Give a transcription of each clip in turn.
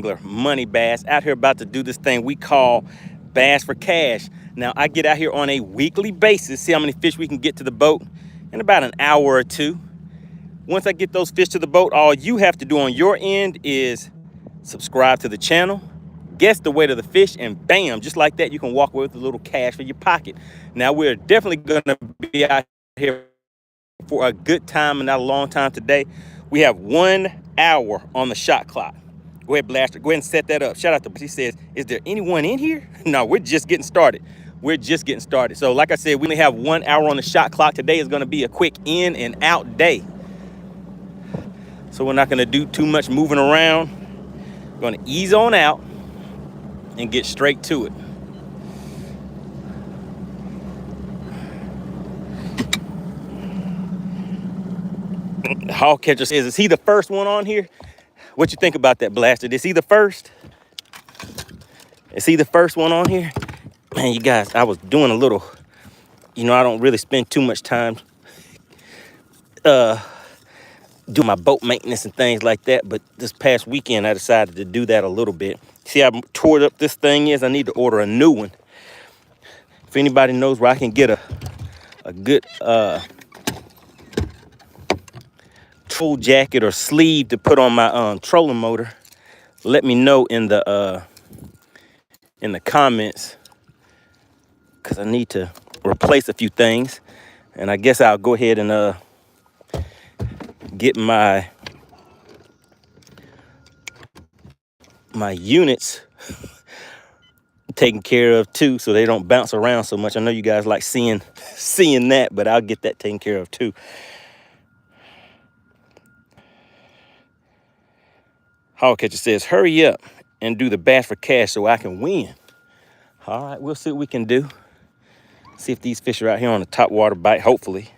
MoneyBass out here about to do this thing we call Bass for Cash. Now, I get out here on a weekly basis, see how many fish we can get to the boat in about an hour or two. Once I get those fish to the boat, all you have to do on your end is subscribe to the channel, guess the weight of the fish, and bam, just like that, you can walk away with a little cash for your pocket. Now, we're definitely gonna be out here for a good time and not a long time today. We have 1 hour on the shot clock. Go ahead, Blaster. Go ahead and set that up. Shout out to, he says, is there anyone in here? No, we're just getting started. We're just getting started. So like I said, we only have 1 hour on the shot clock. Today is going to be a quick in and out day. So we're not going to do too much moving around. We're going to ease on out and get straight to it. Hog catcher says, is he the first one on here? What you think about that, Blaster? Is he the first? Is he the first one on here? Man, you guys, I was doing a little, I don't really spend too much time doing my boat maintenance and things like that. But this past weekend, I decided to do that a little bit. See how tore up this thing is? I need to order a new one. If anybody knows where I can get a good troll jacket or sleeve to put on my trolling motor, let me know in the comments, because I need to replace a few things. And I guess I'll go ahead and get my units taken care of too, so they don't bounce around so much. I know you guys like seeing that, but I'll get that taken care of too. Hog catcher says, hurry up and do the Bass for Cash so I can win. All right, we'll see what we can do. See if these fish are out here on the top water bite, hopefully.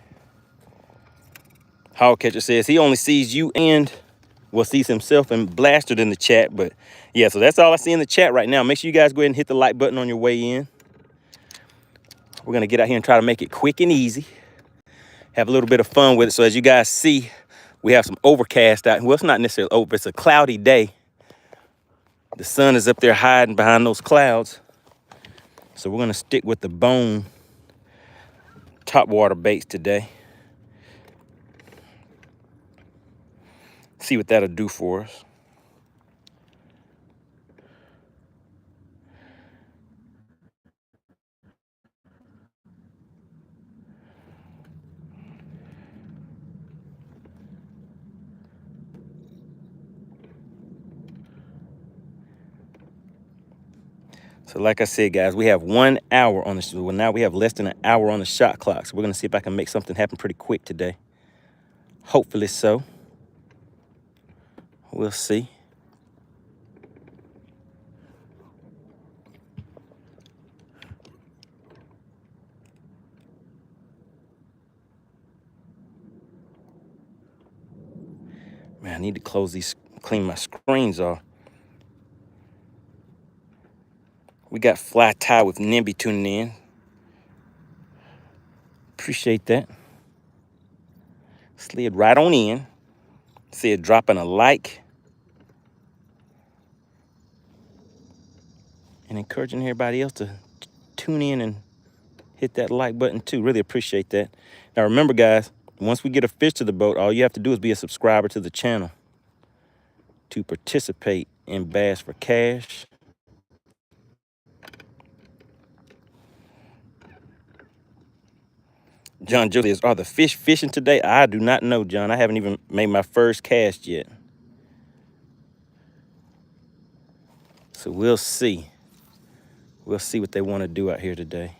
Hog catcher says he only sees you and, well, sees himself and Blasted in the chat. But yeah, so that's all I see in the chat right now. Make sure you guys go ahead and hit the like button on your way in. We're gonna get out here and try to make it quick and easy. Have a little bit of fun with it. So as you guys see, we have some overcast out. Well, it's not necessarily over, it's a cloudy day. The sun is up there hiding behind those clouds. So we're gonna stick with the bone top water baits today. See what that'll do for us. So like I said, guys, we have 1 hour on the, well, now we have less than an hour on the shot clock. So we're gonna see if I can make something happen pretty quick today. Hopefully so. We'll see. Man, I need to clean my screens off. We got Fly Tie with Nimby tuning in. Appreciate that. Slid right on in. Said dropping a like. And encouraging everybody else to tune in and hit that like button too. Really appreciate that. Now remember, guys, once we get a fish to the boat, all you have to do is be a subscriber to the channel to participate in Bass for Cash. John Julius, are the fish fishing today? I do not know, John. I haven't even made my first cast yet. So we'll see. We'll see what they want to do out here today.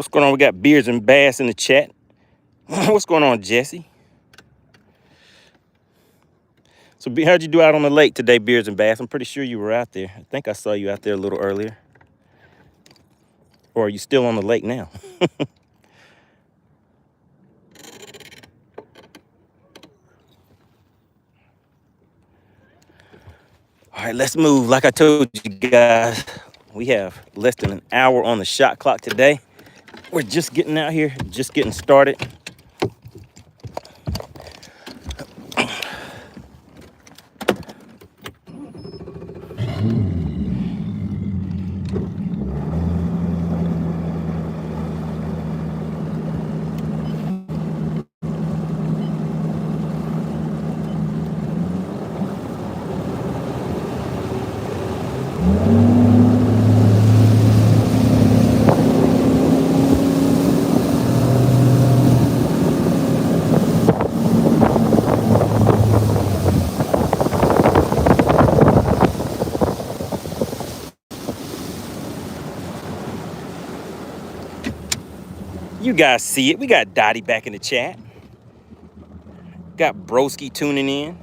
What's going on? We got Beards and Bass in the chat. What's going on, Jesse? So how'd you do out on the lake today, Beards and Bass? I'm pretty sure you were out there. I think I saw you out there a little earlier. Or are you still on the lake now? All right, let's move. Like I told you guys, we have less than an hour on the shot clock today. We're just getting out here, just getting started. You guys see it. We got Dottie back in the chat. Got Broski tuning in.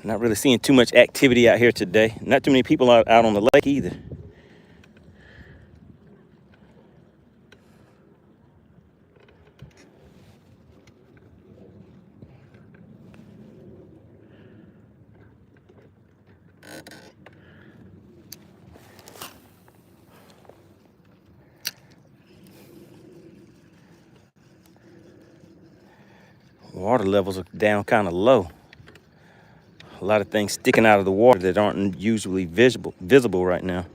Not really seeing too much activity out here today. Not too many people out on the lake either. Water levels are down kind of low. A lot of things sticking out of the water that aren't usually visible right now.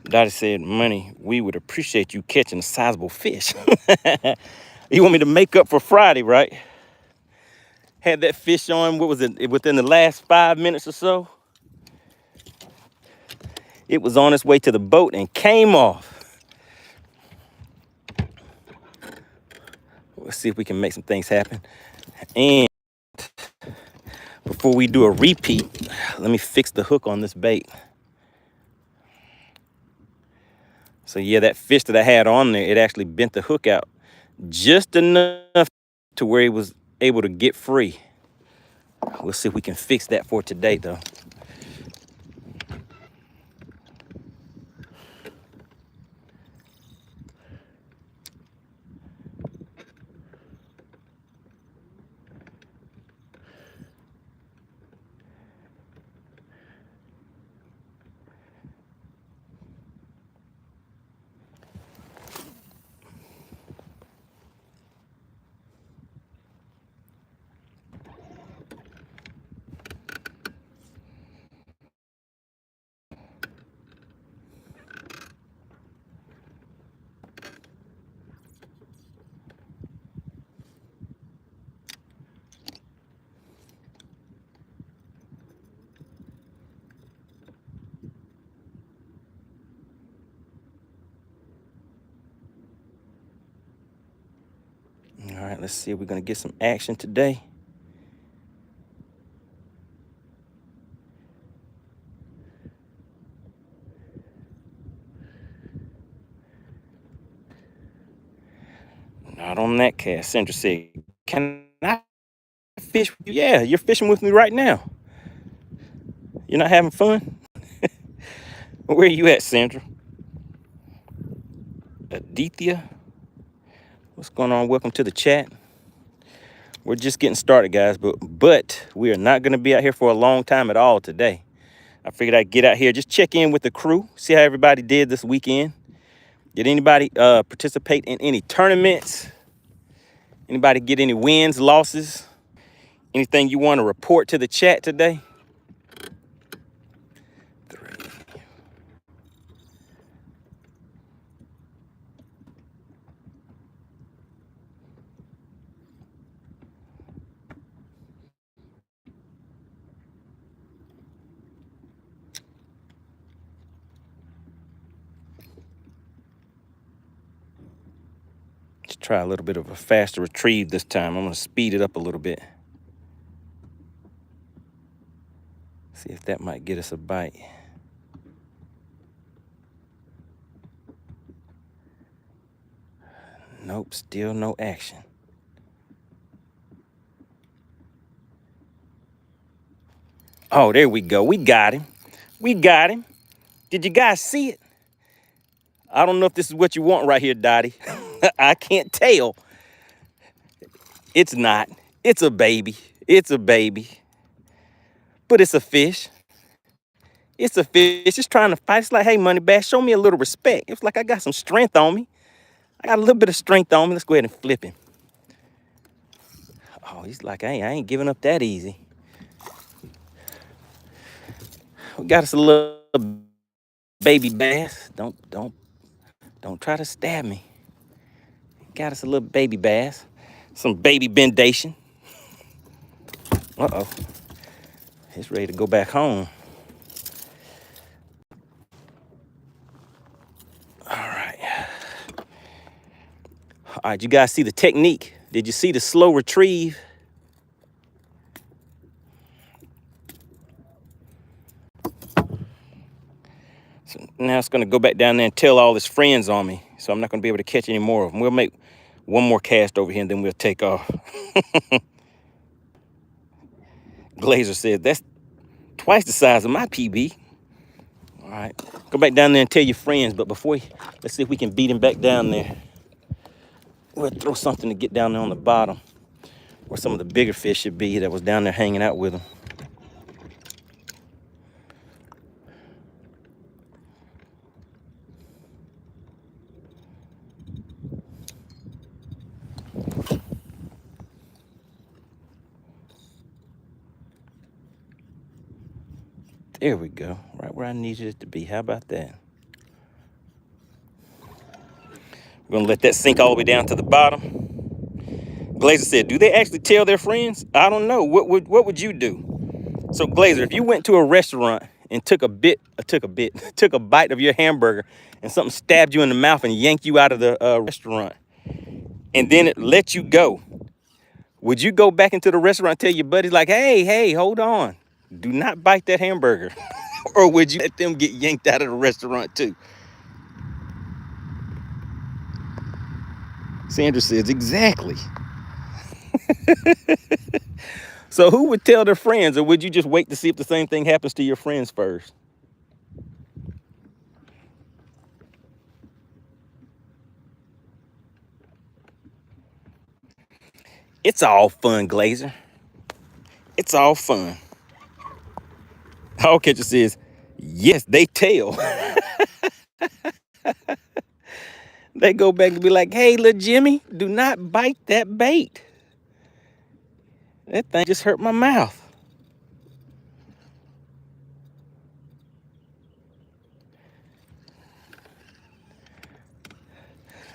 Dottie said, Money, we would appreciate you catching a sizable fish. You want me to make up for Friday, right? Had that fish on, what was it, within the last 5 minutes or so? It was on its way to the boat and came off. Let's see if we can make some things happen. And before we do a repeat, let me fix the hook on this bait. So yeah, that fish that I had on there, it actually bent the hook out just enough to where he was able to get free. We'll see if we can fix that for today though. let's see if we're gonna get some action today. Not on that cast. Sandra said, can I fish with you? Yeah, you're fishing with me right now. You're not having fun? Where are you at, Sandra? Aditya, what's going on? Welcome to the chat. We're just getting started, guys, but we are not going to be out here for a long time at all today. I figured I'd get out here, just check in with the crew, see how everybody did this weekend. Did anybody participate in any tournaments? Anybody get any wins, losses? Anything you want to report to the chat today? Let's try a little bit of a faster retrieve this time. I'm going to speed it up a little bit. See if that might get us a bite. Nope, still no action. Oh, there we go. We got him. We got him. Did you guys see it? I don't know if this is what you want right here, Dottie. I can't tell. It's not. It's a baby. It's a baby. But it's a fish. It's a fish. It's trying to fight. It's like, hey, MoneyBass, show me a little respect. It's like I got some strength on me. I got a little bit of strength on me. Let's go ahead and flip him. Oh, he's like, I ain't giving up that easy. We got us a little baby bass. Don't try to stab me. Got us a little baby bass. Some baby bendation. Uh-oh. It's ready to go back home. All right. All right, you guys see the technique? Did you see the slow retrieve? So now it's gonna go back down there and tell all his friends on me. So I'm not gonna be able to catch any more of them. We'll make one more cast over here and then we'll take off. Glazer said, that's twice the size of my PB. All right, go back down there and tell your friends. But before, let's see if we can beat him back down there. We'll throw something to get down there on the bottom where some of the bigger fish should be that was down there hanging out with him. There we go, right where I needed it to be. How about that? We're gonna let that sink all the way down to the bottom. Glazer said, do they actually tell their friends? I don't know. What would you do? So Glazer, if you went to a restaurant and took a bite of your hamburger and something stabbed you in the mouth and yanked you out of the restaurant, and then it let you go, would you go back into the restaurant and tell your buddies like, hey, hold on, do not bite that hamburger? Or would you let them get yanked out of the restaurant too? Sandra says, exactly. So who would tell their friends, or would you just wait to see if the same thing happens to your friends first? It's all fun, Glazer. It's all fun. Hog Catcher says, yes, they tell. They go back and be like, hey, little Jimmy, do not bite that bait. That thing just hurt my mouth.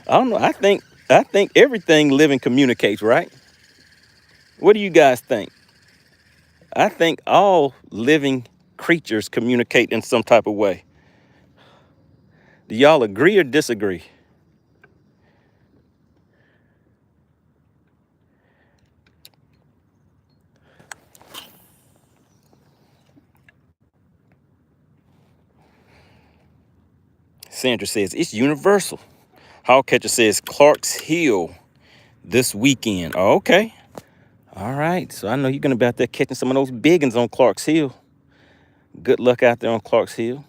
I don't know. I think everything living communicates, right? What do you guys think? I think all living creatures communicate in some type of way. Do y'all agree or disagree? Sandra says, it's universal. Hog Catcher says, Clark's Hill this weekend. Oh, okay. All right. So I know you're going to be out there catching some of those big ones on Clark's Hill. Good luck out there on Clark's Hill.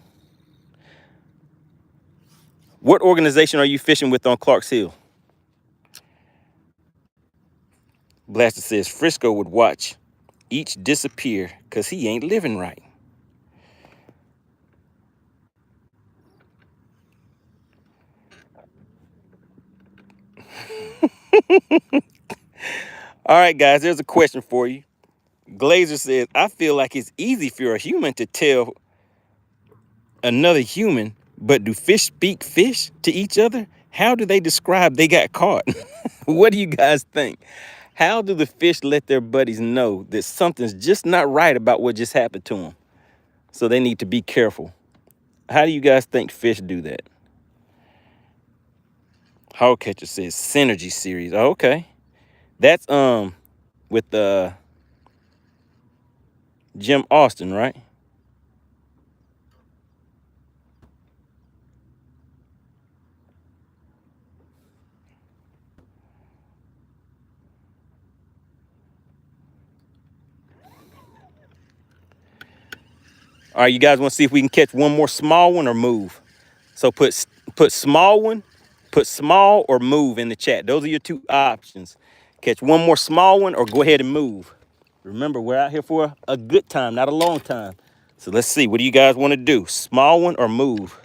What organization are you fishing with on Clark's Hill? Blaster says, Frisco would watch each disappear because he ain't living right. All right, guys, there's a question for you. Glazer says, I feel like it's easy for a human to tell another human, but do fish speak fish to each other? How do they describe they got caught? What do you guys think? How do the fish let their buddies know that something's just not right about what just happened to them? So they need to be careful. How do you guys think fish do that? Hog Catcher says Synergy series. Oh, okay. That's with Jim Austin, right? All right, you guys want to see if we can catch one more small one or move? So put small one, put small or move in the chat. Those are your two options. Catch one more small one or go ahead and move. Remember, we're out here for a good time, not a long time. So let's see, what do you guys want to do? Small one or move?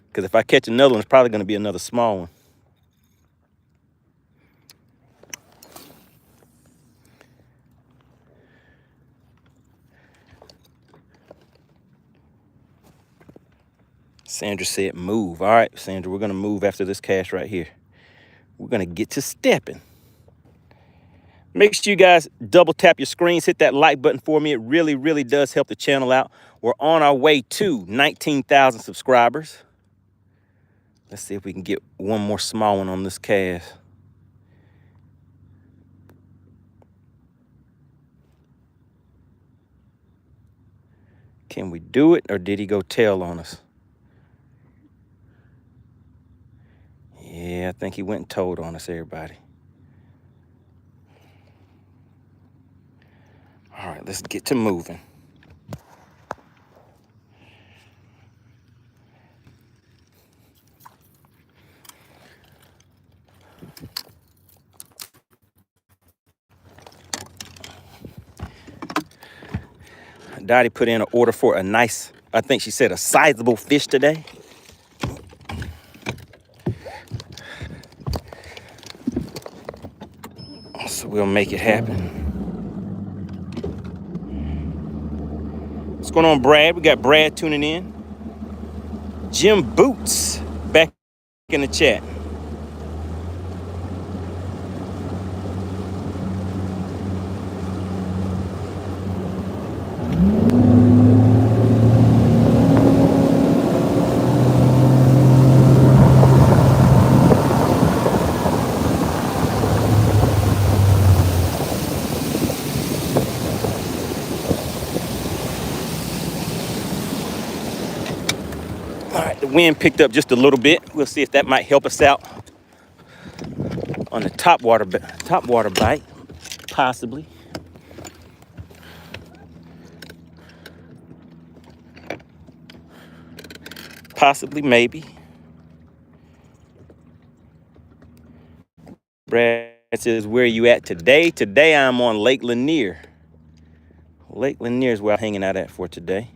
Because if I catch another one, it's probably going to be another small one. Sandra said move. All right, Sandra, we're going to move after this cast right here. We're going to get to stepping. Make sure you guys double tap your screens, hit that like button for me. It really, really does help the channel out. We're on our way to 19,000 subscribers. Let's see if we can get one more small one on this cast. Can we do it, or did he go tail on us? Yeah, I think he went and told on us, everybody. All right, let's get to moving. Dottie put in an order for a nice, I think she said a sizable fish today. So we'll make it happen. What's going on, Brad? We got Brad tuning in. Jim Boots back in the chat. All right, the wind picked up just a little bit. We'll see if that might help us out on the top water bite, possibly. Possibly, maybe. Brad says, where are you at today? Today I'm on Lake Lanier. Lake Lanier is where I'm hanging out at for today.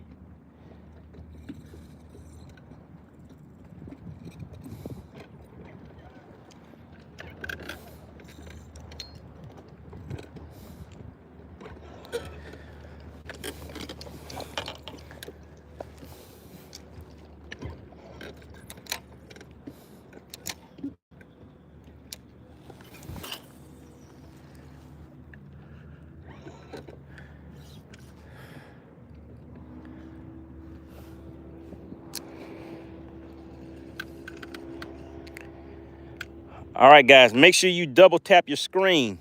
All right, guys, make sure you double tap your screen.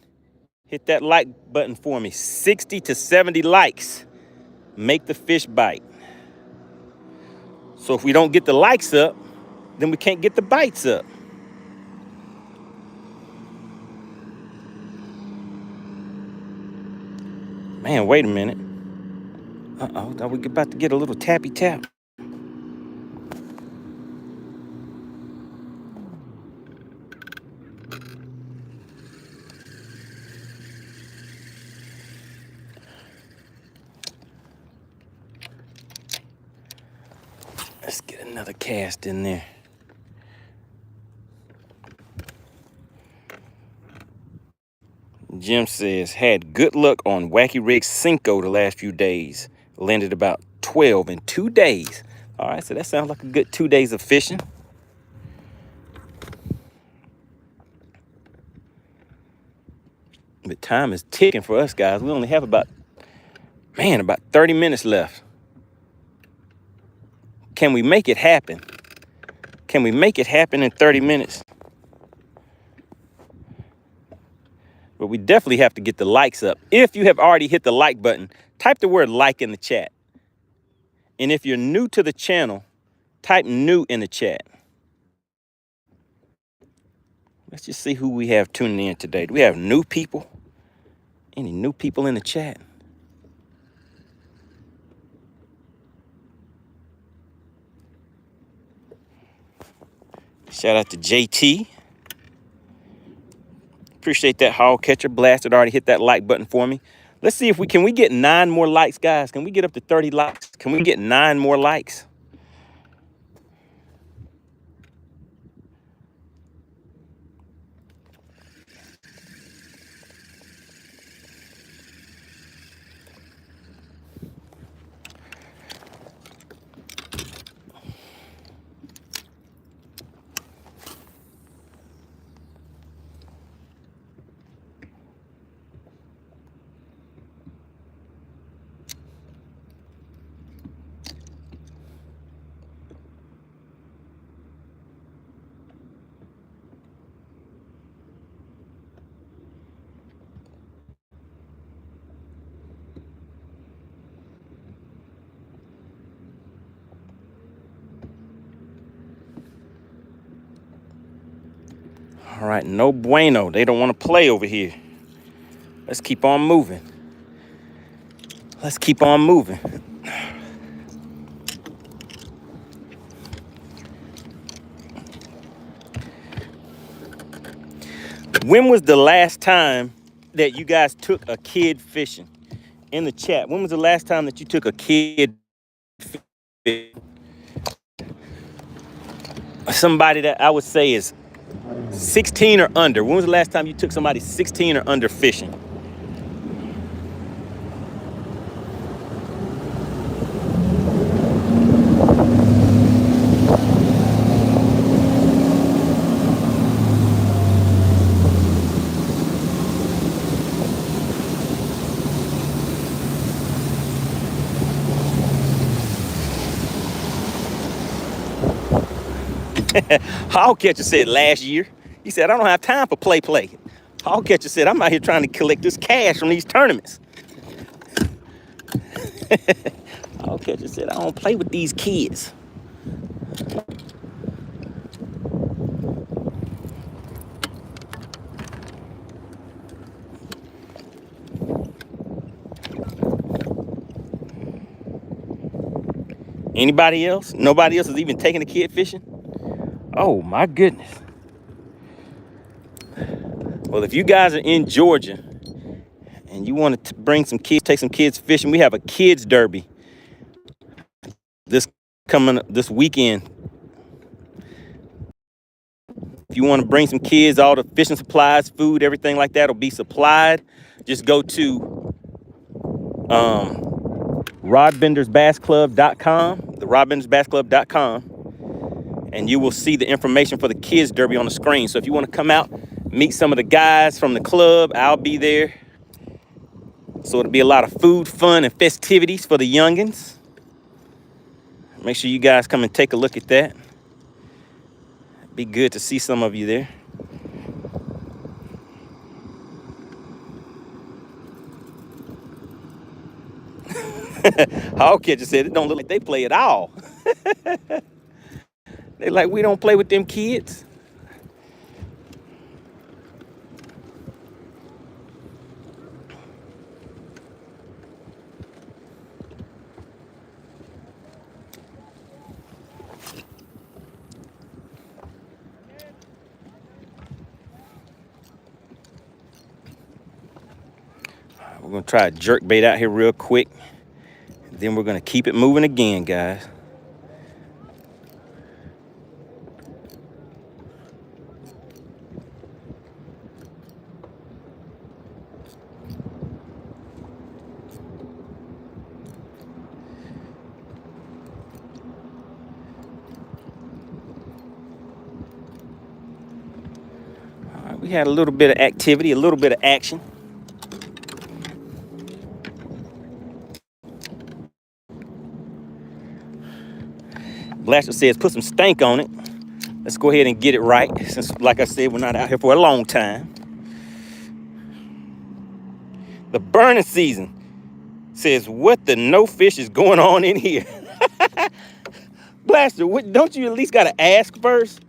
Hit that like button for me. 60 to 70 likes. Make the fish bite. So if we don't get the likes up, then we can't get the bites up. Man, wait a minute. Uh-oh, are we about to get a little tappy tap? Let's get another cast in there. Jim says, had good luck on Wacky Rig Cinco the last few days. Landed about 12 in 2 days. All right, so that sounds like a good 2 days of fishing. But time is ticking for us, guys. We only have about 30 minutes left. Can we make it happen? Can we make it happen in 30 minutes? But we definitely have to get the likes up. If you have already hit the like button, type the word like in the chat. And if you're new to the channel, type new in the chat. Let's just see who we have tuning in today. Do we have new people? Any new people in the chat? Shout out to JT. Appreciate that hog catcher blasted. Already hit that like button for me. Let's see if we can get 9 more likes, guys. Can we get up to 30 likes? Can we get 9 more likes? All right, no bueno. They don't want to play over here. Let's keep on moving. Let's keep on moving. When was the last time that you guys took a kid fishing? In the chat, when was the last time that you took a kid fishing? Somebody that I would say is 16 or under. When was the last time you took somebody 16 or under fishing? Hog catcher said last year. He said, I don't have time for play. Hog catcher said, I'm out here trying to collect this cash from these tournaments. Hog catcher said, I don't play with these kids. Anybody else? Nobody else is even taking a kid fishing? Oh my goodness. Well, if you guys are in Georgia and you want to bring some kids, take some kids fishing, we have a kids derby this weekend. If you want to bring some kids, all the fishing supplies, food, everything like that will be supplied. Just go to rodbendersbassclub.com, therodbendersbassclub.com, and you will see the information for the kids derby on the screen. So if you want to come out, meet some of the guys from the club, I'll be there. So it'll be a lot of food, fun, and festivities for the youngins. Make sure you guys come and take a look at that. Be good to see some of you there. Hog catcher said it don't look like they play at all. They like, we don't play with them kids. We're gonna try a jerk bait out here real quick. Then we're gonna keep it moving again, guys. All right, we had a little bit of activity, a little bit of action. Blaster says put some stank on it. Let's go ahead and get it right, since, like I said, we're not out here for a long time. The burning season says, what the no fish is going on in here? Blaster, don't you at least gotta ask first?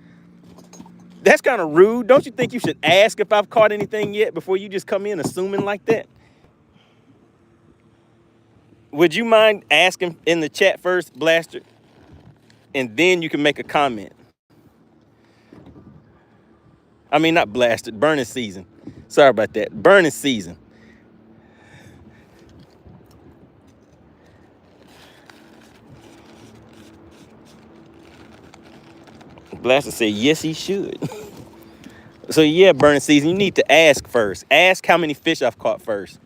That's kind of rude. Don't you think you should ask if I've caught anything yet before you just come in assuming like that? Would you mind asking in the chat first, Blaster? And then you can make a comment. I mean, not blasted, burning season. Sorry about that, burning season. Blaster said, yes, he should. So yeah, burning season, you need to ask first. Ask how many fish I've caught first.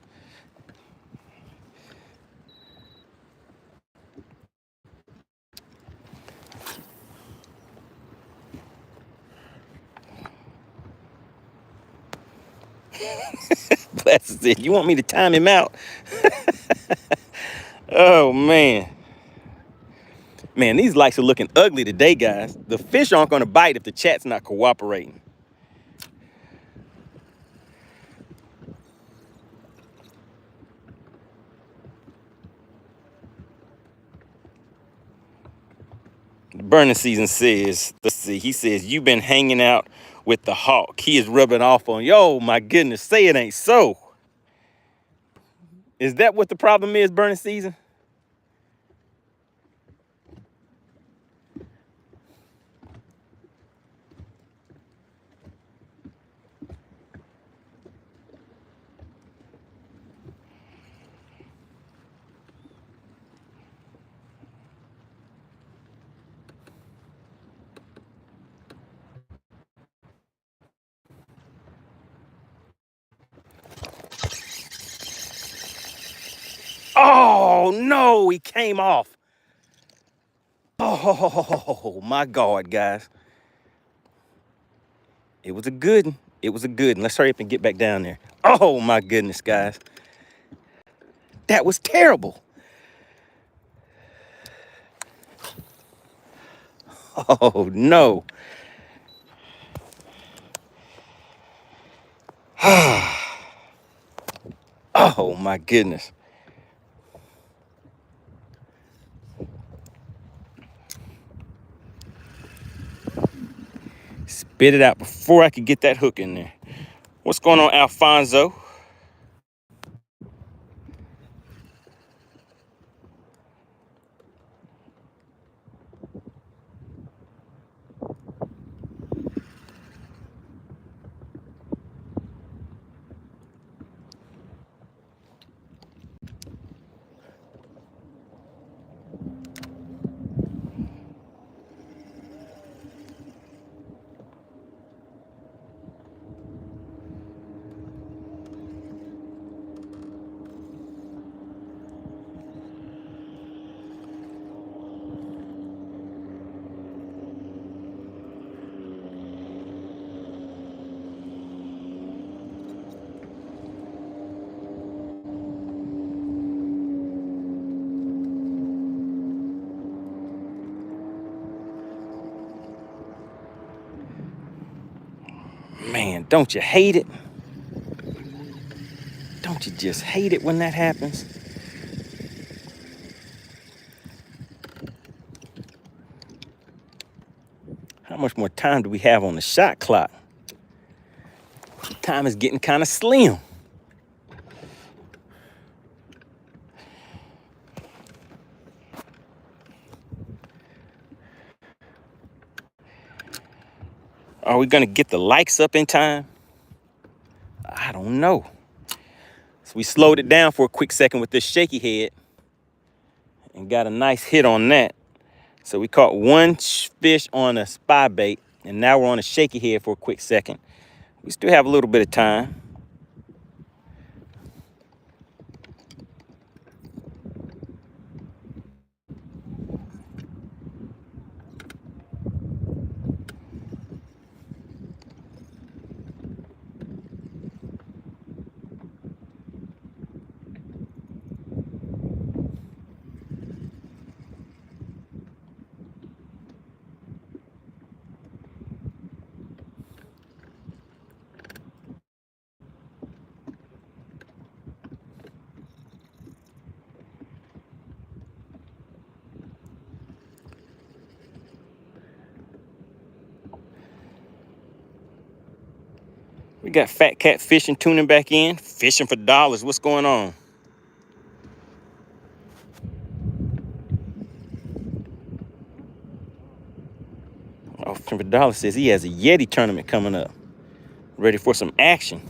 Blaster said, you want me to time him out? Oh, man. Man, these lights are looking ugly today, guys. The fish aren't gonna bite if the chat's not cooperating. The burning season says, let's see, he says, you've been hanging out with the hawk. He is rubbing off on you. Oh my goodness, say it ain't so. Is that what the problem is, burning season? Oh no, he came off. Oh my God, guys. It was a good one. It was a good one. Let's hurry up and get back down there. Oh my goodness, guys. That was terrible. Oh no. Oh my goodness. Spit it out before I could get that hook in there. What's going on, Alfonso? Man, don't you hate it? Don't you just hate it when that happens? How much more time do we have on the shot clock? Time is getting kind of slim. Are we gonna get the likes up in time? I don't know. So we slowed it down for a quick second with this shaky head and got a nice hit on that. So we caught one fish on a spy bait, and now we're on a shaky head for a quick second. We still have a little bit of time. We got Fat Cat Fishing tuning back in. Fishing for dollars. What's going on? Oh, Fishing for dollars says he has a Yeti tournament coming up. Ready for some action.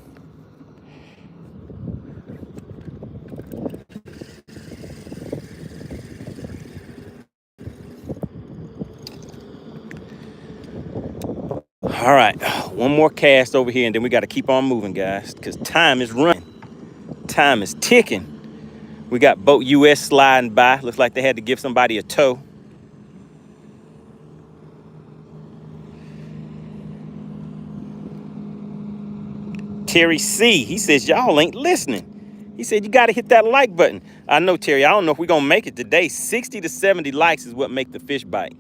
All right, one more cast over here, and then we got to keep on moving, guys, because time is running. Time is ticking. We got boat US sliding by. Looks like they had to give somebody a tow. Terry C, he says, y'all ain't listening. He said, you got to hit that like button. I know, Terry, I don't know if we're going to make it today. 60 to 70 likes is what make the fish bite.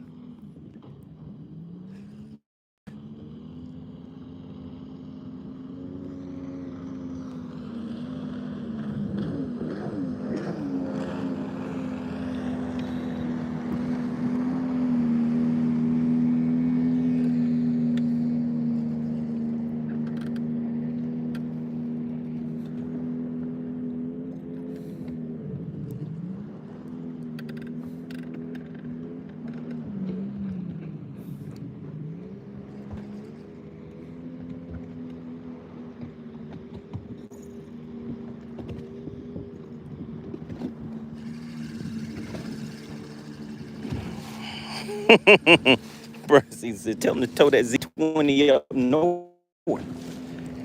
He said, tell him to tow that Z20 up north.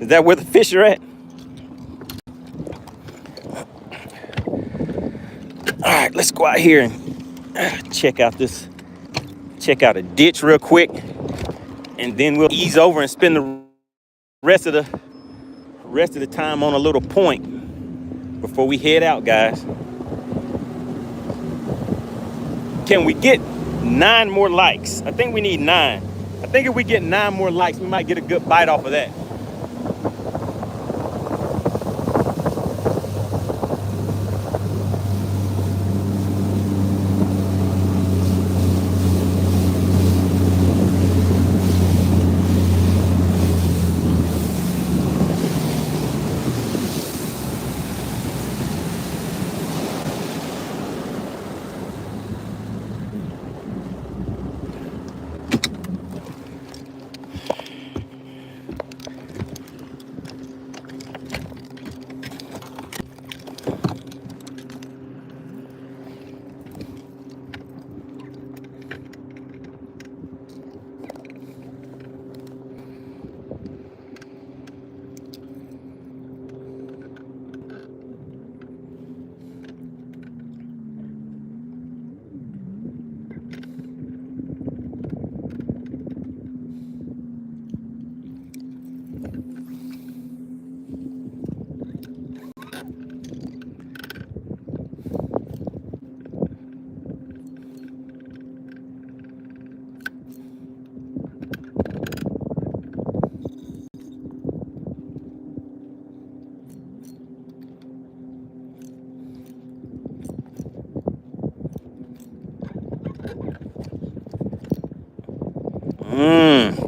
Is that where the fish are at? All right, let's go out here and check out a ditch real quick, and then we'll ease over and spend the rest of the time on a little point before we head out, guys. Can we get 9 more likes? I think we need 9. I think if we get 9 more likes, we might get a good bite off of that.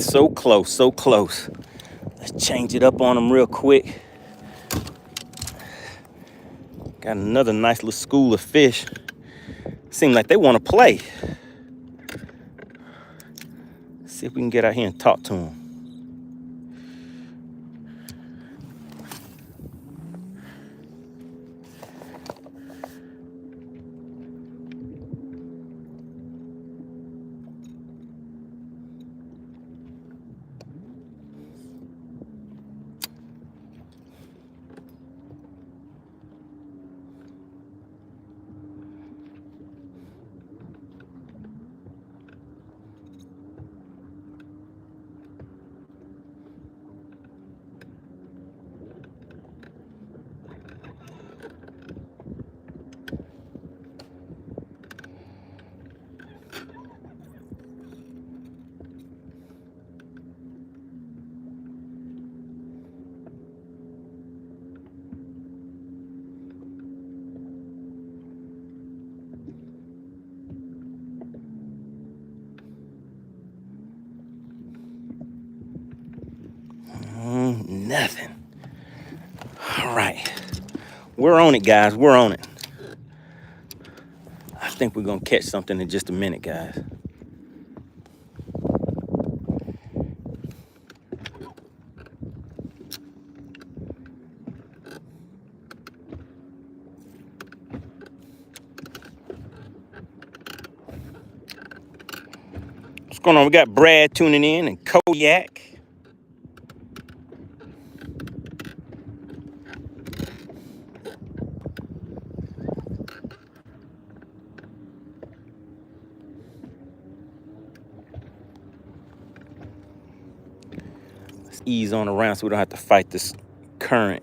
So close, so close. Let's change it up on them real quick. Got another nice little school of fish. Seem like they want to play. See if we can get out here and talk to them. Nothing. All right. We're on it, guys. We're on it. I think we're going to catch something in just a minute, guys. What's going on? We got Brad tuning in and Kodiak. Let's ease on around so we don't have to fight this current.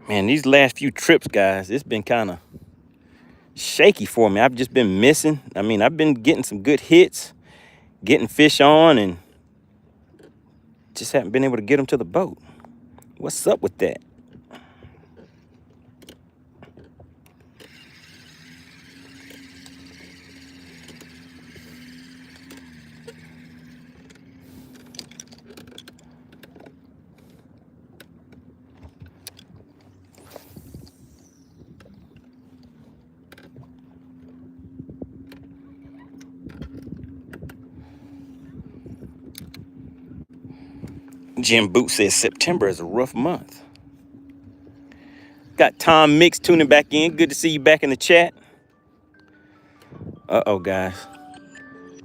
Man, these last few trips, guys, it's been kind of shaky for me. I've just been missing. I mean, I've been getting some good hits, getting fish on, and just haven't been able to get them to the boat. What's up with that? Jim Boot says September is a rough month. Got Tom Mix tuning back in. Good to see you back in the chat. Uh-oh, guys.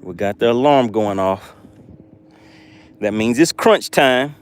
We got the alarm going off. That means it's crunch time.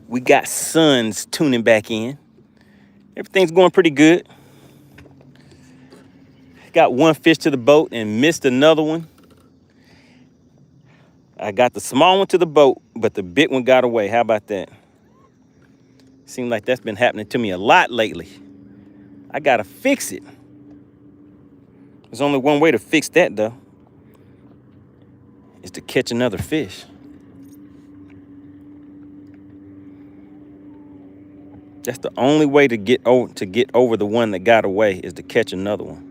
We got Sons tuning back in. Everything's going pretty good. Got one fish to the boat and missed another one. I got the small one to the boat, but the big one got away. How about that? Seems like that's been happening to me a lot lately. I gotta fix it. There's only one way to fix that, though. is to catch another fish. That's the only way to get over the one that got away, is to catch another one.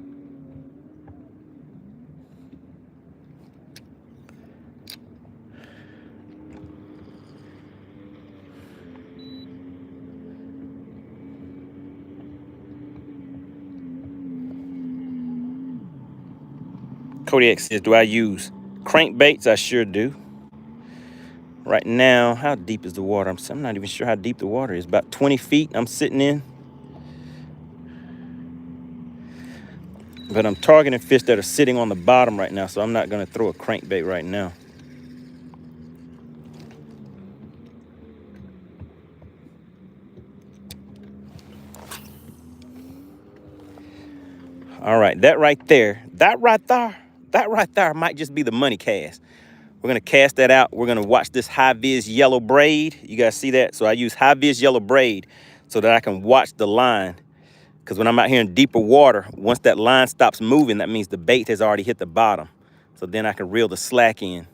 Kodiak says, do I use crankbaits? I sure do. Right now, how deep is the water? I'm not even sure how deep the water is. About 20 feet I'm sitting in. But I'm targeting fish that are sitting on the bottom right now, so I'm not going to throw a crankbait right now. All right, that right there might just be the money cast. We're gonna cast that out. We're gonna watch this high-vis yellow braid. You guys see that? So I use high-vis yellow braid so that I can watch the line. Because when I'm out here in deeper water, once that line stops moving, that means the bait has already hit the bottom. So then I can reel the slack in.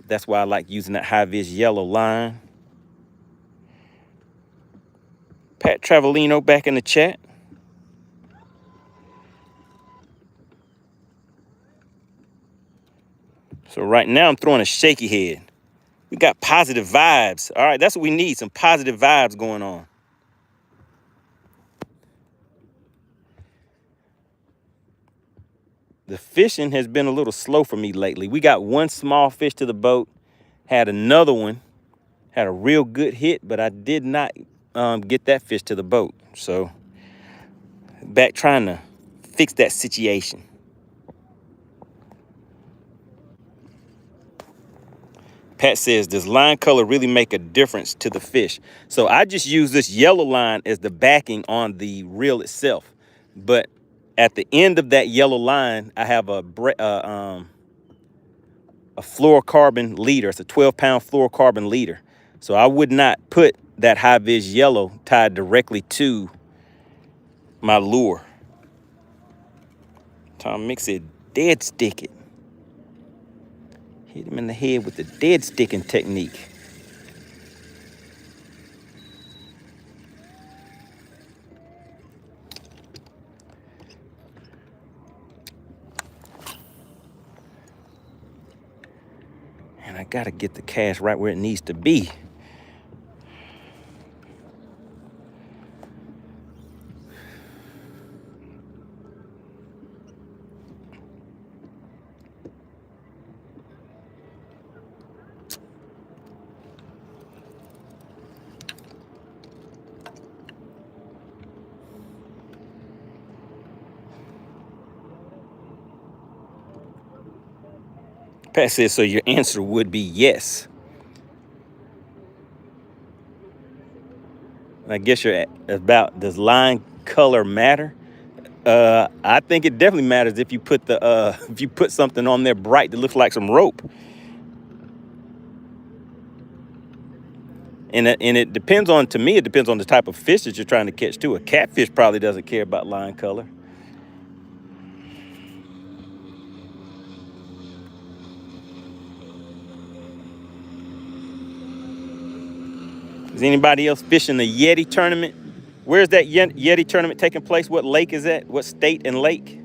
That's why I like using that high-vis yellow line. Pat Travelino back in the chat. So right now I'm throwing a shaky head. We got positive vibes. All right, that's what we need, some positive vibes going on. The fishing has been a little slow for me lately. We got one small fish to the boat, had another one, had a real good hit, but I did not get that fish to the boat. So back trying to fix that situation. Pat says, does line color really make a difference to the fish? So I just use this yellow line as the backing on the reel itself. But at the end of that yellow line, I have a fluorocarbon leader. It's a 12-pound fluorocarbon leader. So I would not put that high-vis yellow tied directly to my lure. Tom Mick said, dead stick it. Hit him in the head with the dead sticking technique. And I gotta get the cast right where it needs to be. Pat says, so your answer would be yes. I guess you're about, does line color matter? I think it definitely matters if you put if you put something on there bright that looks like some rope. And it depends on, to me, it depends on the type of fish that you're trying to catch too. A catfish probably doesn't care about line color. Is anybody else fishing the Yeti tournament? Where's that Yeti tournament taking place? What lake is that? What state and lake?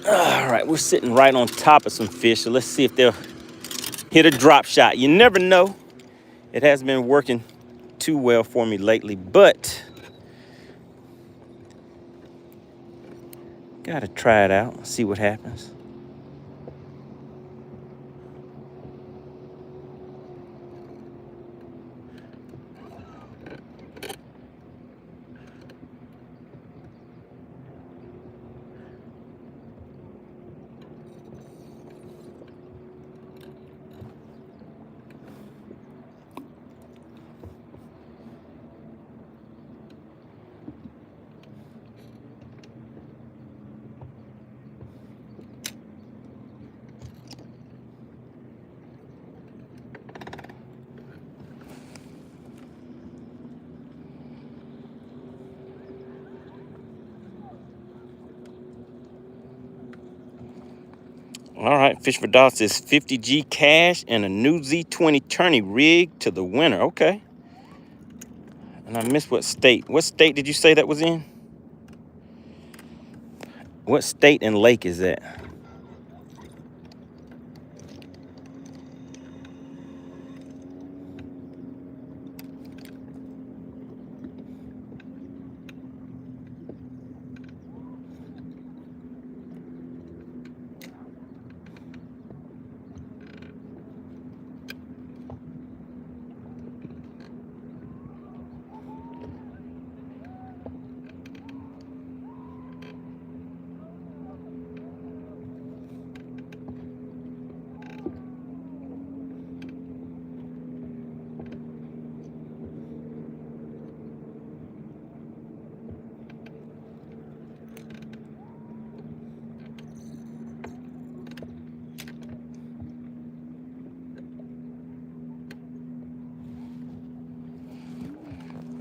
All right, we're sitting right on top of some fish, so let's see if they'll hit a drop shot. You never know. It hasn't been working too well for me lately, but gotta try it out, see what happens. All right, Fish for Dollars is 50G cash and a new Z20 tourney rig to the winner. Okay. And I missed what state. What state did you say that was in? What state and lake is that?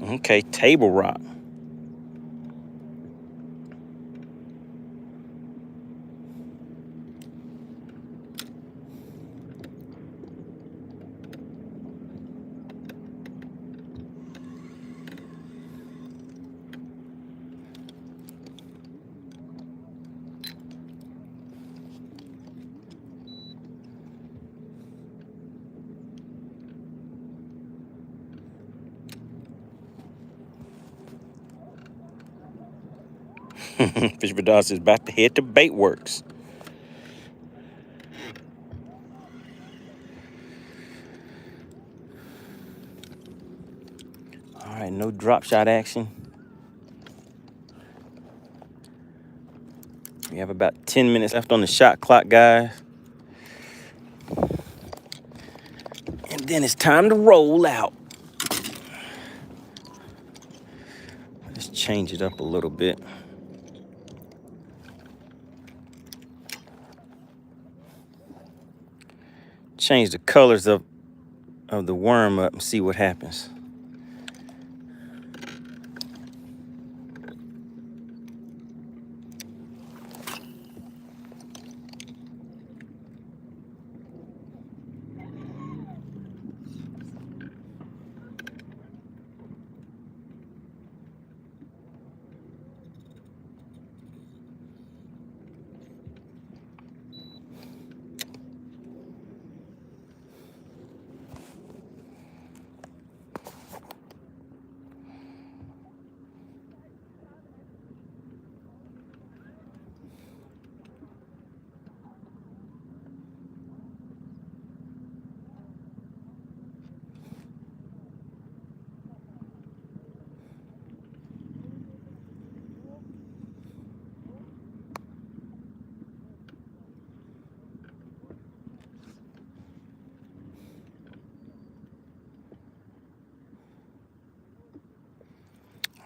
Okay, Table Rock. Fish for Dollars is about to head to Baitworks. All right, no drop shot action. We have about 10 minutes left on the shot clock, guys. And then it's time to roll out. Let's change it up a little bit. Change the colors of the worm up and see what happens.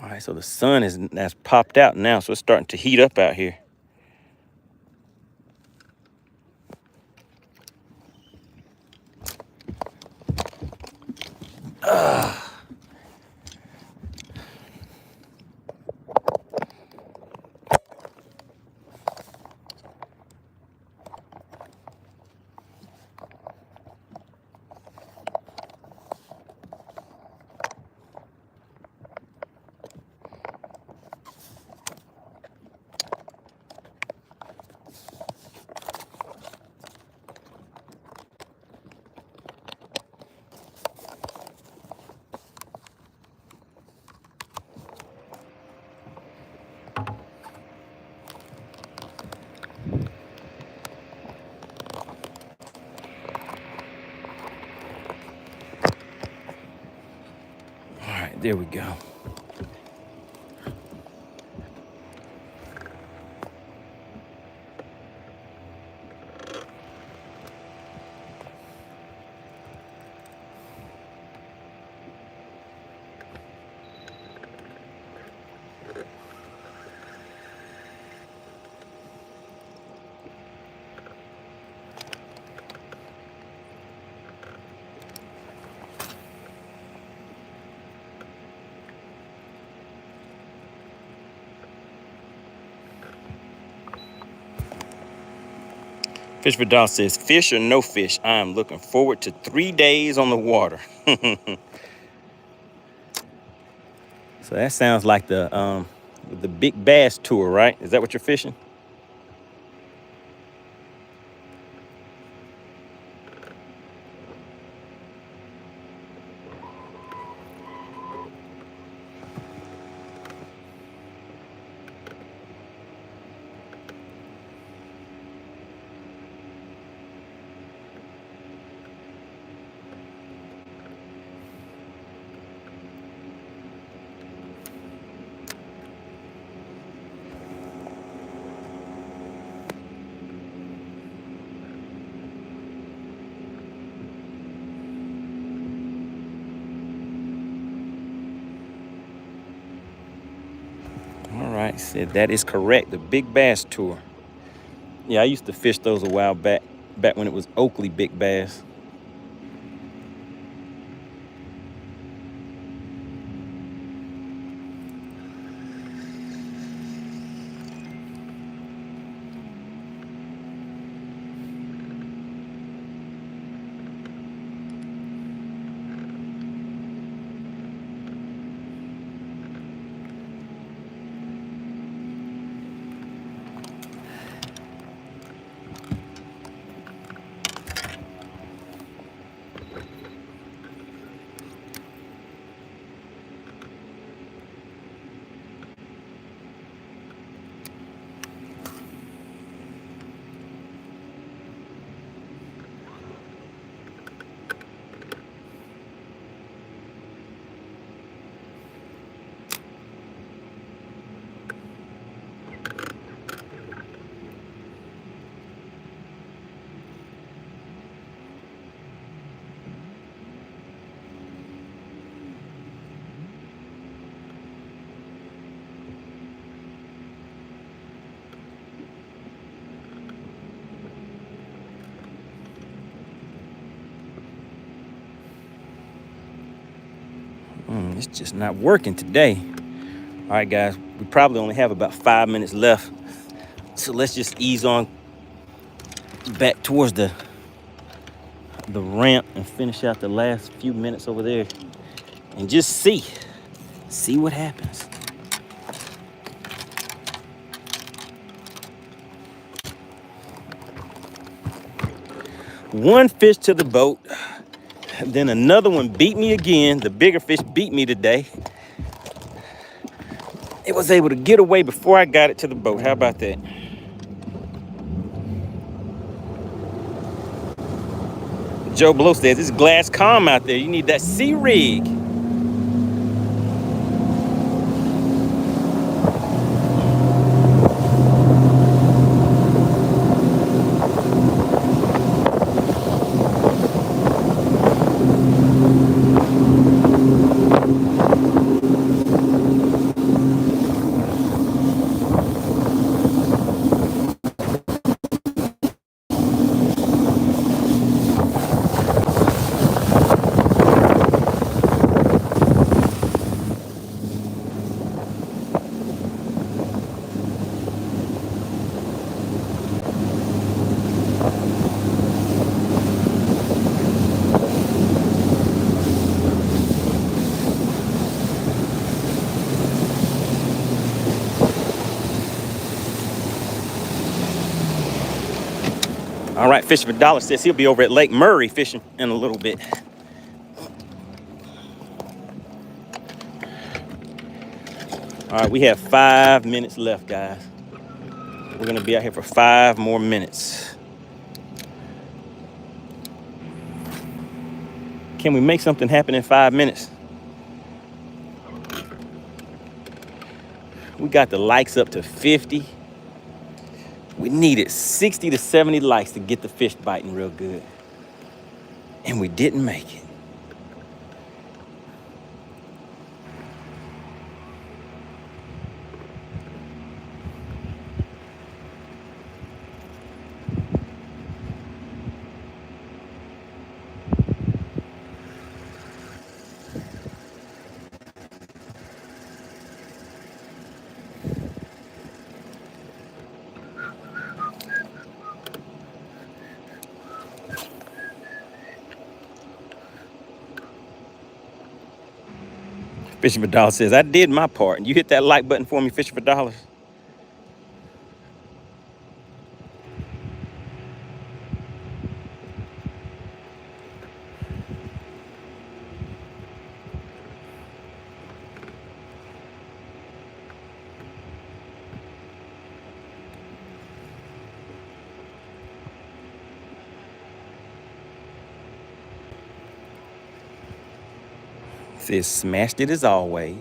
All right, so the sun has popped out now, so it's starting to heat up out here. There we go. Fish for Doll says, fish or no fish? I am looking forward to 3 days on the water. So that sounds like the big bass tour, right? Is that what you're fishing? All right, said that is correct. The big bass tour. Yeah, I used to fish those a while back when it was Oakley big bass. It's just not working today. All right, guys, we probably only have about 5 minutes left. So let's just ease on back towards the ramp and finish out the last few minutes over there and just see what happens. One fish to the boat, then another one beat me again. The bigger fish beat me today. It was able to get away before I got it to the boat. How about that? Joe Blow says, it's glass calm out there. You need that sea rig. All right, Fisherman Dollar says he'll be over at Lake Murray fishing in a little bit. All right, we have 5 minutes left, guys. We're gonna be out here for 5 more minutes. Can we make something happen in 5 minutes? We got the likes up to 50. We needed 60 to 70 likes to get the fish biting real good. And we didn't make it. Fishing for Dollars says, I did my part. And you hit that like button for me, Fishing for Dollars. Says, smashed it as always.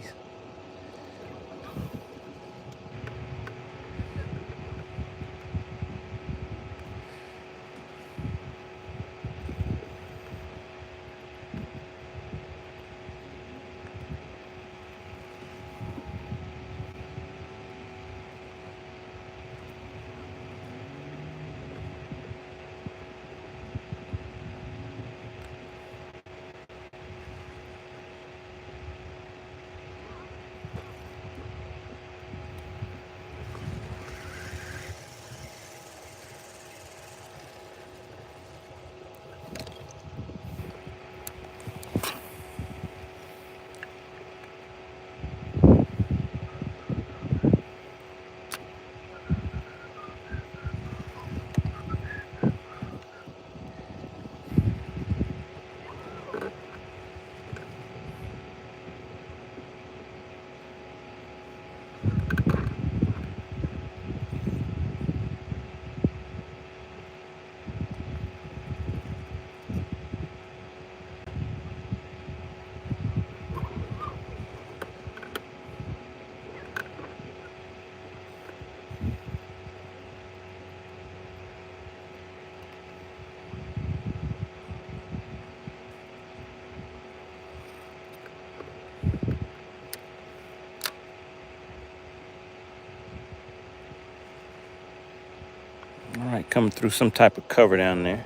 All right, coming through some type of cover down there.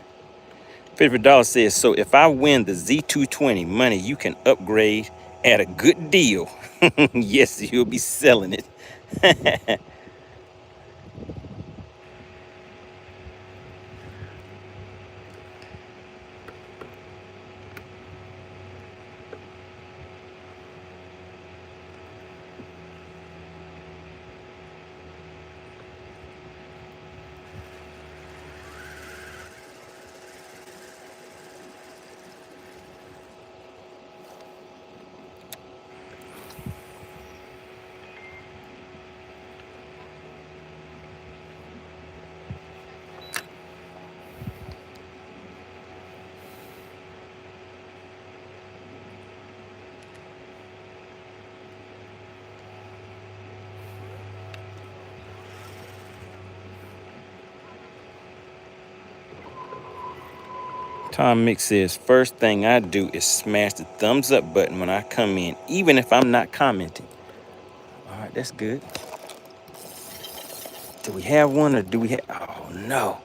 Fishing for Dollars says, so if I win the Z220 money, you can upgrade at a good deal. Yes, you'll be selling it. Tom Mix says, first thing I do is smash the thumbs up button when I come in, even if I'm not commenting. All right, that's good. Do we have one or do we have, oh no.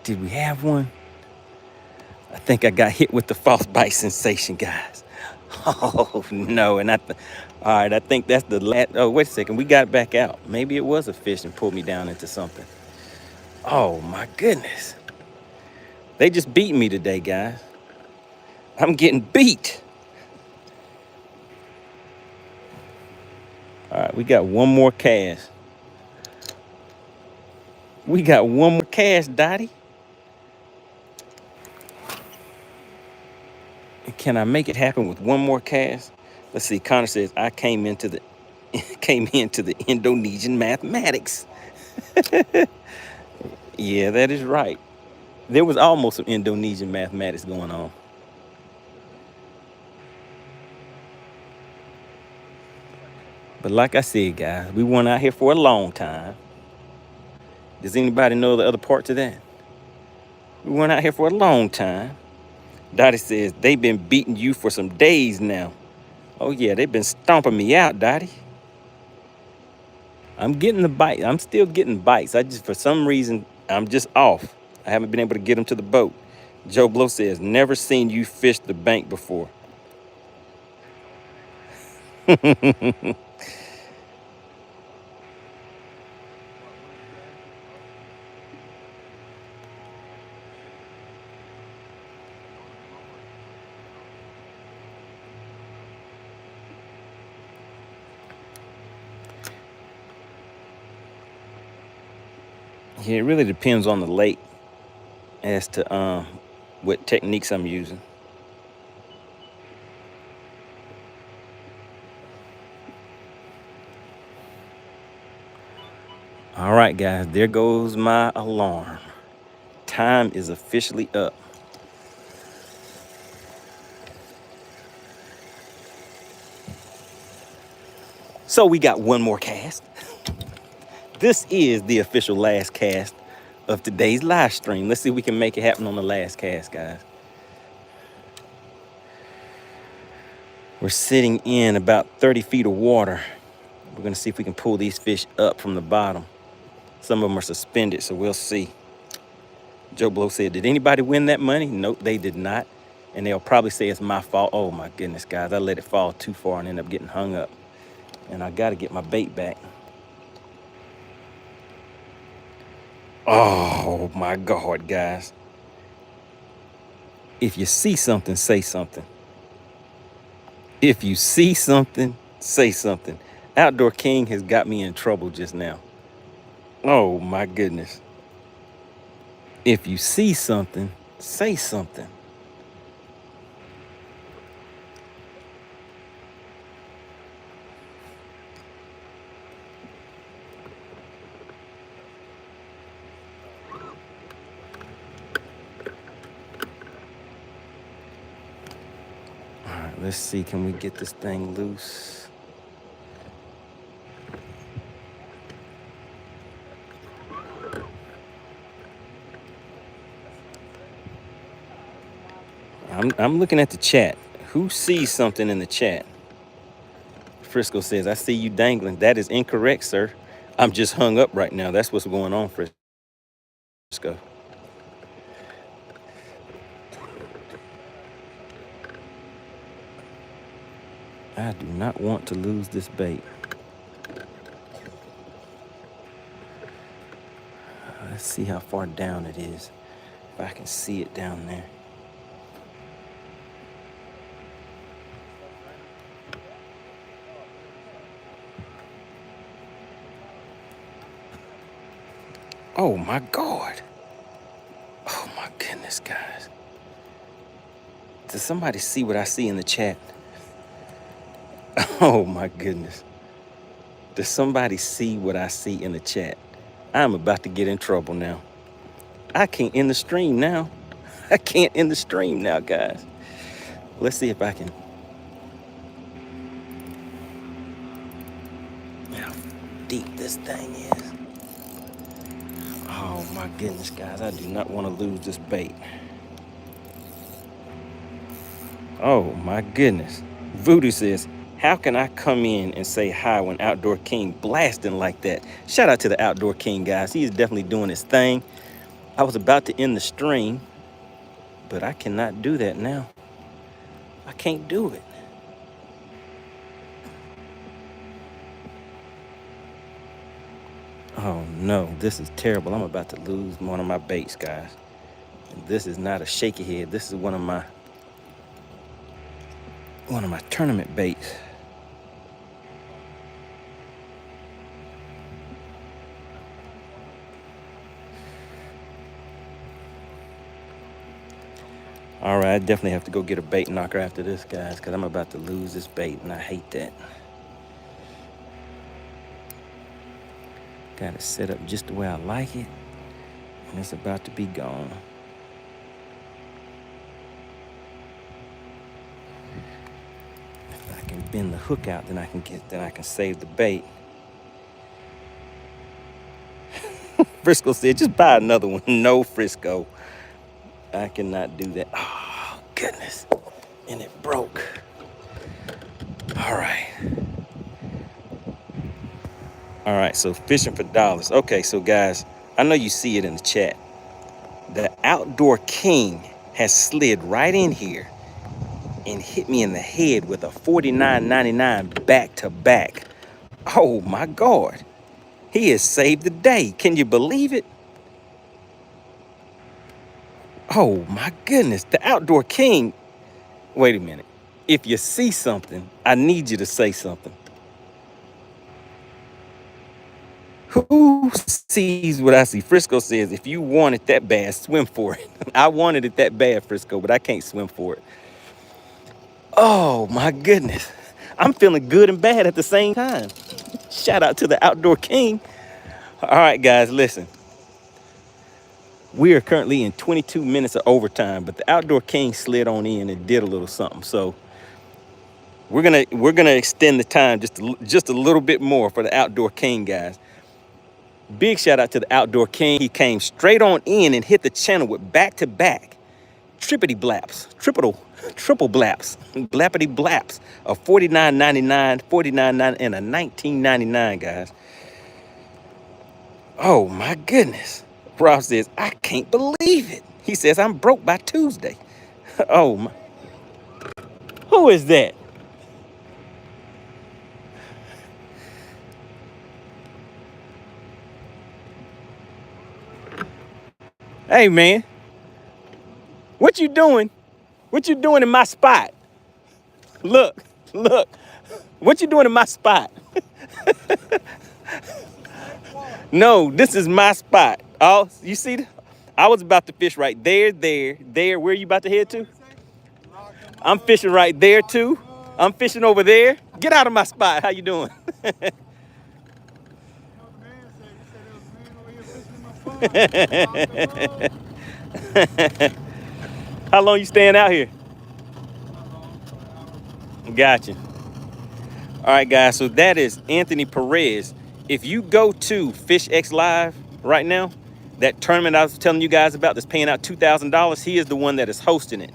Did we have one? I think I got hit with the false bite sensation, guys. Oh no, and all right, I think that's the last, oh, wait a second, we got it back out. Maybe it was a fish and pulled me down into something. Oh my goodness. They just beat me today, guys. I'm getting beat. All right, we got one more cast. We got one more cast, Dottie. Can I make it happen with one more cast? Let's see. Connor says I came into the Indonesian mathematics. Yeah, that is right. There was almost some Indonesian mathematics going on. But like I said, guys, we went out here for a long time. Does anybody know the other part to that? We went out here for a long time. Dottie says they've been beating you for some days now. Oh yeah, they've been stomping me out, Dottie. I'm getting the bite. I'm still getting bites. For some reason, I'm just off. I haven't been able to get them to the boat. Joe Blow says, never seen you fish the bank before. Yeah, it really depends on the lake as to what techniques I'm using. All right, guys, there goes my alarm. Time is officially up. So we got one more cast. This is the official last cast of today's live stream. Let's see if we can make it happen on the last cast, guys. We're sitting in about 30 feet of water. We're gonna see if we can pull these fish up from the bottom. Some of them are suspended, so we'll see. Joe Blow said, did anybody win that money? Nope, they did not. And they'll probably say it's my fault. Oh my goodness, guys, I let it fall too far and end up getting hung up. And I gotta get my bait back. Oh my God, guys. If you see something, say something. If you see something, say something. Outdoor King has got me in trouble just now. Oh my goodness. If you see something, say something. All right, let's see, can we get this thing loose? I'm looking at the chat. Who sees something in the chat? Frisco says, I see you dangling. That is incorrect, sir. I'm just hung up right now. That's what's going on, Frisco. I do not want to lose this bait. Let's see how far down it is. If I can see it down there. Oh my God. Oh my goodness, guys. Does somebody see what I see in the chat? Oh my goodness. Does somebody see what I see in the chat? I'm about to get in trouble now. I can't end the stream now. I can't end the stream now, guys. Let's see if I can. How deep this thing is. Oh my goodness, guys. I do not want to lose this bait. Oh my goodness. Voodoo says, how can I come in and say hi when Outdoor King blasting like that? Shout out to the Outdoor King, guys. He is definitely doing his thing. I was about to end the stream, but I cannot do that now. I can't do it. Oh no, this is terrible. I'm about to lose one of my baits, guys. And this is not a shaky head. This is one of my tournament baits. All right, I definitely have to go get a bait knocker after this, guys, because I'm about to lose this bait, and I hate that. Got it set up just the way I like it, and it's about to be gone. If I can spin the hook out, then I can save the bait. Frisco said, just buy another one. No, Frisco, I cannot do that. Oh, goodness. And it broke. All right. All right, so fishing for dollars. Okay, so guys, I know you see it in the chat. The Outdoor King has slid right in here and hit me in the head with a $49.99 back to back. Oh my God. He has saved the day. Can you believe it? Oh my goodness. The Outdoor King. Wait a minute. If you see something, I need you to say something. Who sees what I see? Frisco says, if you want it that bad, swim for it. I wanted it that bad, Frisco, but I can't swim for it. Oh my goodness. I'm feeling good and bad at the same time. Shout out to the Outdoor King. All right, guys, listen. We are currently in 22 minutes of overtime, but the Outdoor King slid on in and did a little something. So we're gonna extend the time just a little bit more for the Outdoor King, guys. Big shout out to the Outdoor King. He came straight on in and hit the channel with back-to-back trippity blaps, triple blaps, blappity blaps of $49.99, $49.99, and a $19.99, guys. Oh my goodness. Rob says, I can't believe it. He says, I'm broke by Tuesday. Oh my. Who is that? Hey man, what you doing? What you doing in my spot? Look, what you doing in my spot? No, this is my spot. Oh, you see, I was about to fish right there. Where are you about to head to? I'm fishing right there too. I'm fishing over there. Get out of my spot. How you doing? How long you staying out here? Gotcha. All right, guys, so that is Anthony Perez. If you go to FishXLive right now, that tournament I was telling you guys about that's paying out $2,000, he is the one that is hosting it.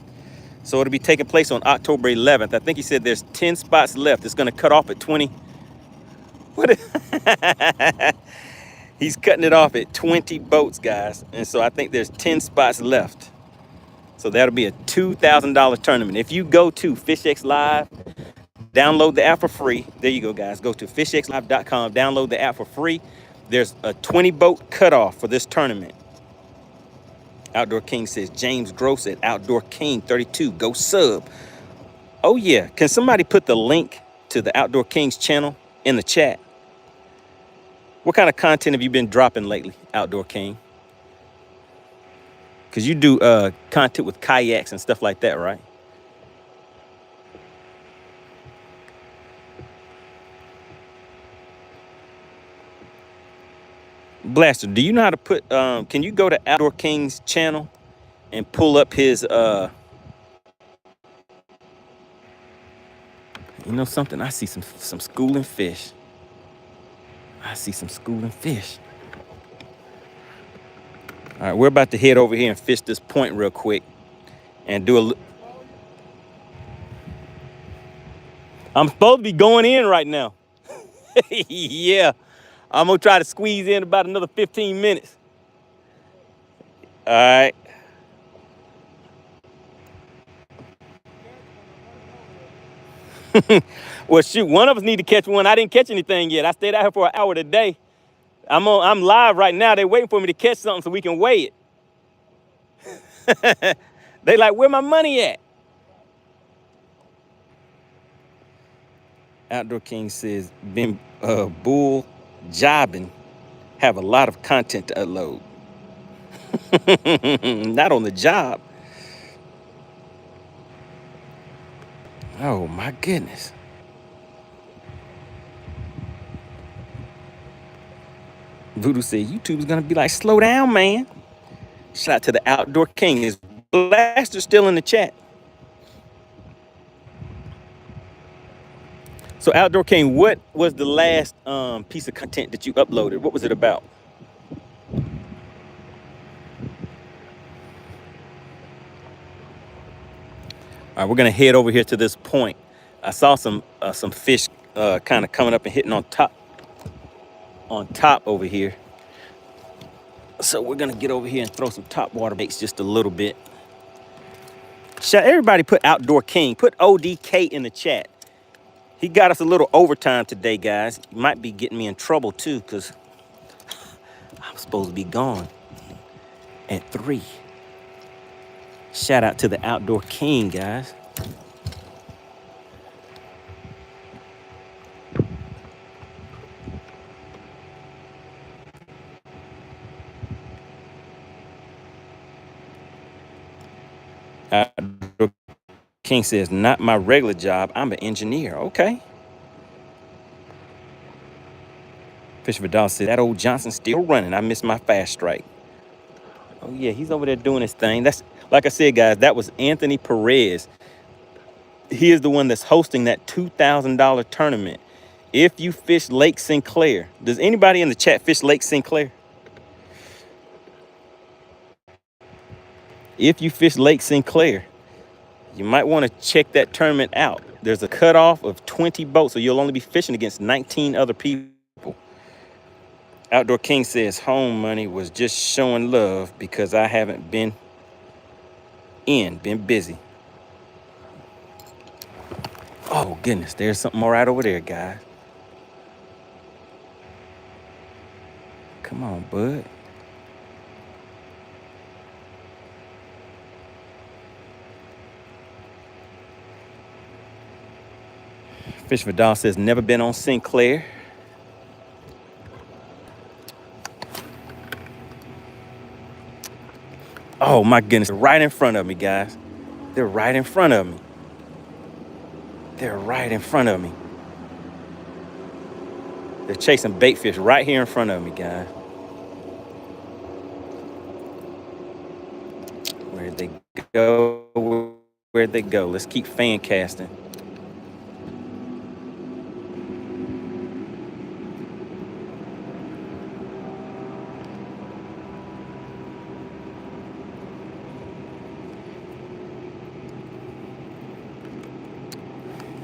So it'll be taking place on October 11th. I think he said there's 10 spots left. It's going to cut off at 20. What? He's cutting it off at 20 boats, guys. And so I think there's 10 spots left. So that'll be a $2,000 tournament. If you go to FishXLive, download the app for free. There you go, guys. Go to FishXLive.com, download the app for free. There's a 20 boat cutoff for this tournament. Outdoor King says, James Gross at Outdoor King 32. Go sub. Oh, yeah. Can somebody put the link to the Outdoor King's channel in the chat? What kind of content have you been dropping lately, Outdoor King? Because you do content with kayaks and stuff like that, right? Blaster, do you know how to put, can you go to Outdoor King's channel and pull up his, you know something? I see some schooling fish. I see some schooling fish. All right, we're about to head over here and fish this point real quick and do a. I'm supposed to be going in right now. Yeah, I'm gonna try to squeeze in about another 15 minutes. All right. Well, shoot, one of us need to catch one. I didn't catch anything yet. I stayed out here for an hour today. I'm live right now. They're waiting for me to catch something so we can weigh it. They like, where my money at? Outdoor King says, been bull jobbing, have a lot of content to upload. Not on the job. Oh my goodness. Voodoo said YouTube's gonna be like, slow down, man. Shout out to the Outdoor King. Is Blaster still in the chat? So Outdoor King, what was the last piece of content that you uploaded? What was it about? All right, we're gonna head over here to this point. I saw some fish kind of coming up and hitting on top over here. So we're gonna get over here and throw some top water baits just a little bit. Everybody put Outdoor King, put ODK in the chat. He got us a little overtime today, guys. He might be getting me in trouble too, because I'm supposed to be gone at 3. Shout out to the Outdoor King, guys. Outdoor King says, not my regular job. I'm an engineer. Okay. Fisherman Catches said, that old Johnson's still running. I missed my fast strike. Oh, yeah, he's over there doing his thing. That's, like I said, guys, that was Anthony Perez. He is the one that's hosting that $2,000 tournament. If you fish Lake Sinclair. Does anybody in the chat fish Lake Sinclair? If you fish Lake Sinclair, you might want to check that tournament out. There's a cutoff of 20 boats, so you'll only be fishing against 19 other people. Outdoor King says, home money was just showing love because I haven't been busy. Oh, goodness, there's something more right over there, guys. Come on, bud. Fish Vidal says, never been on Sinclair. Oh, my goodness. They're right in front of me, guys. They're right in front of me. They're right in front of me. They're chasing bait fish right here in front of me, guys. Where'd they go? Where'd they go? Let's keep fan casting.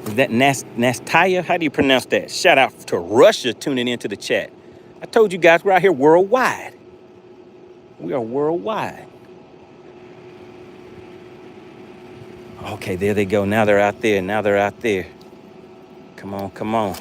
Is that Nastaya? How do you pronounce that? Shout out to Russia tuning into the chat. I told you guys we're out here worldwide. We are worldwide. Okay, there they go. Now they're out there. Now they're out there. Come on, come on.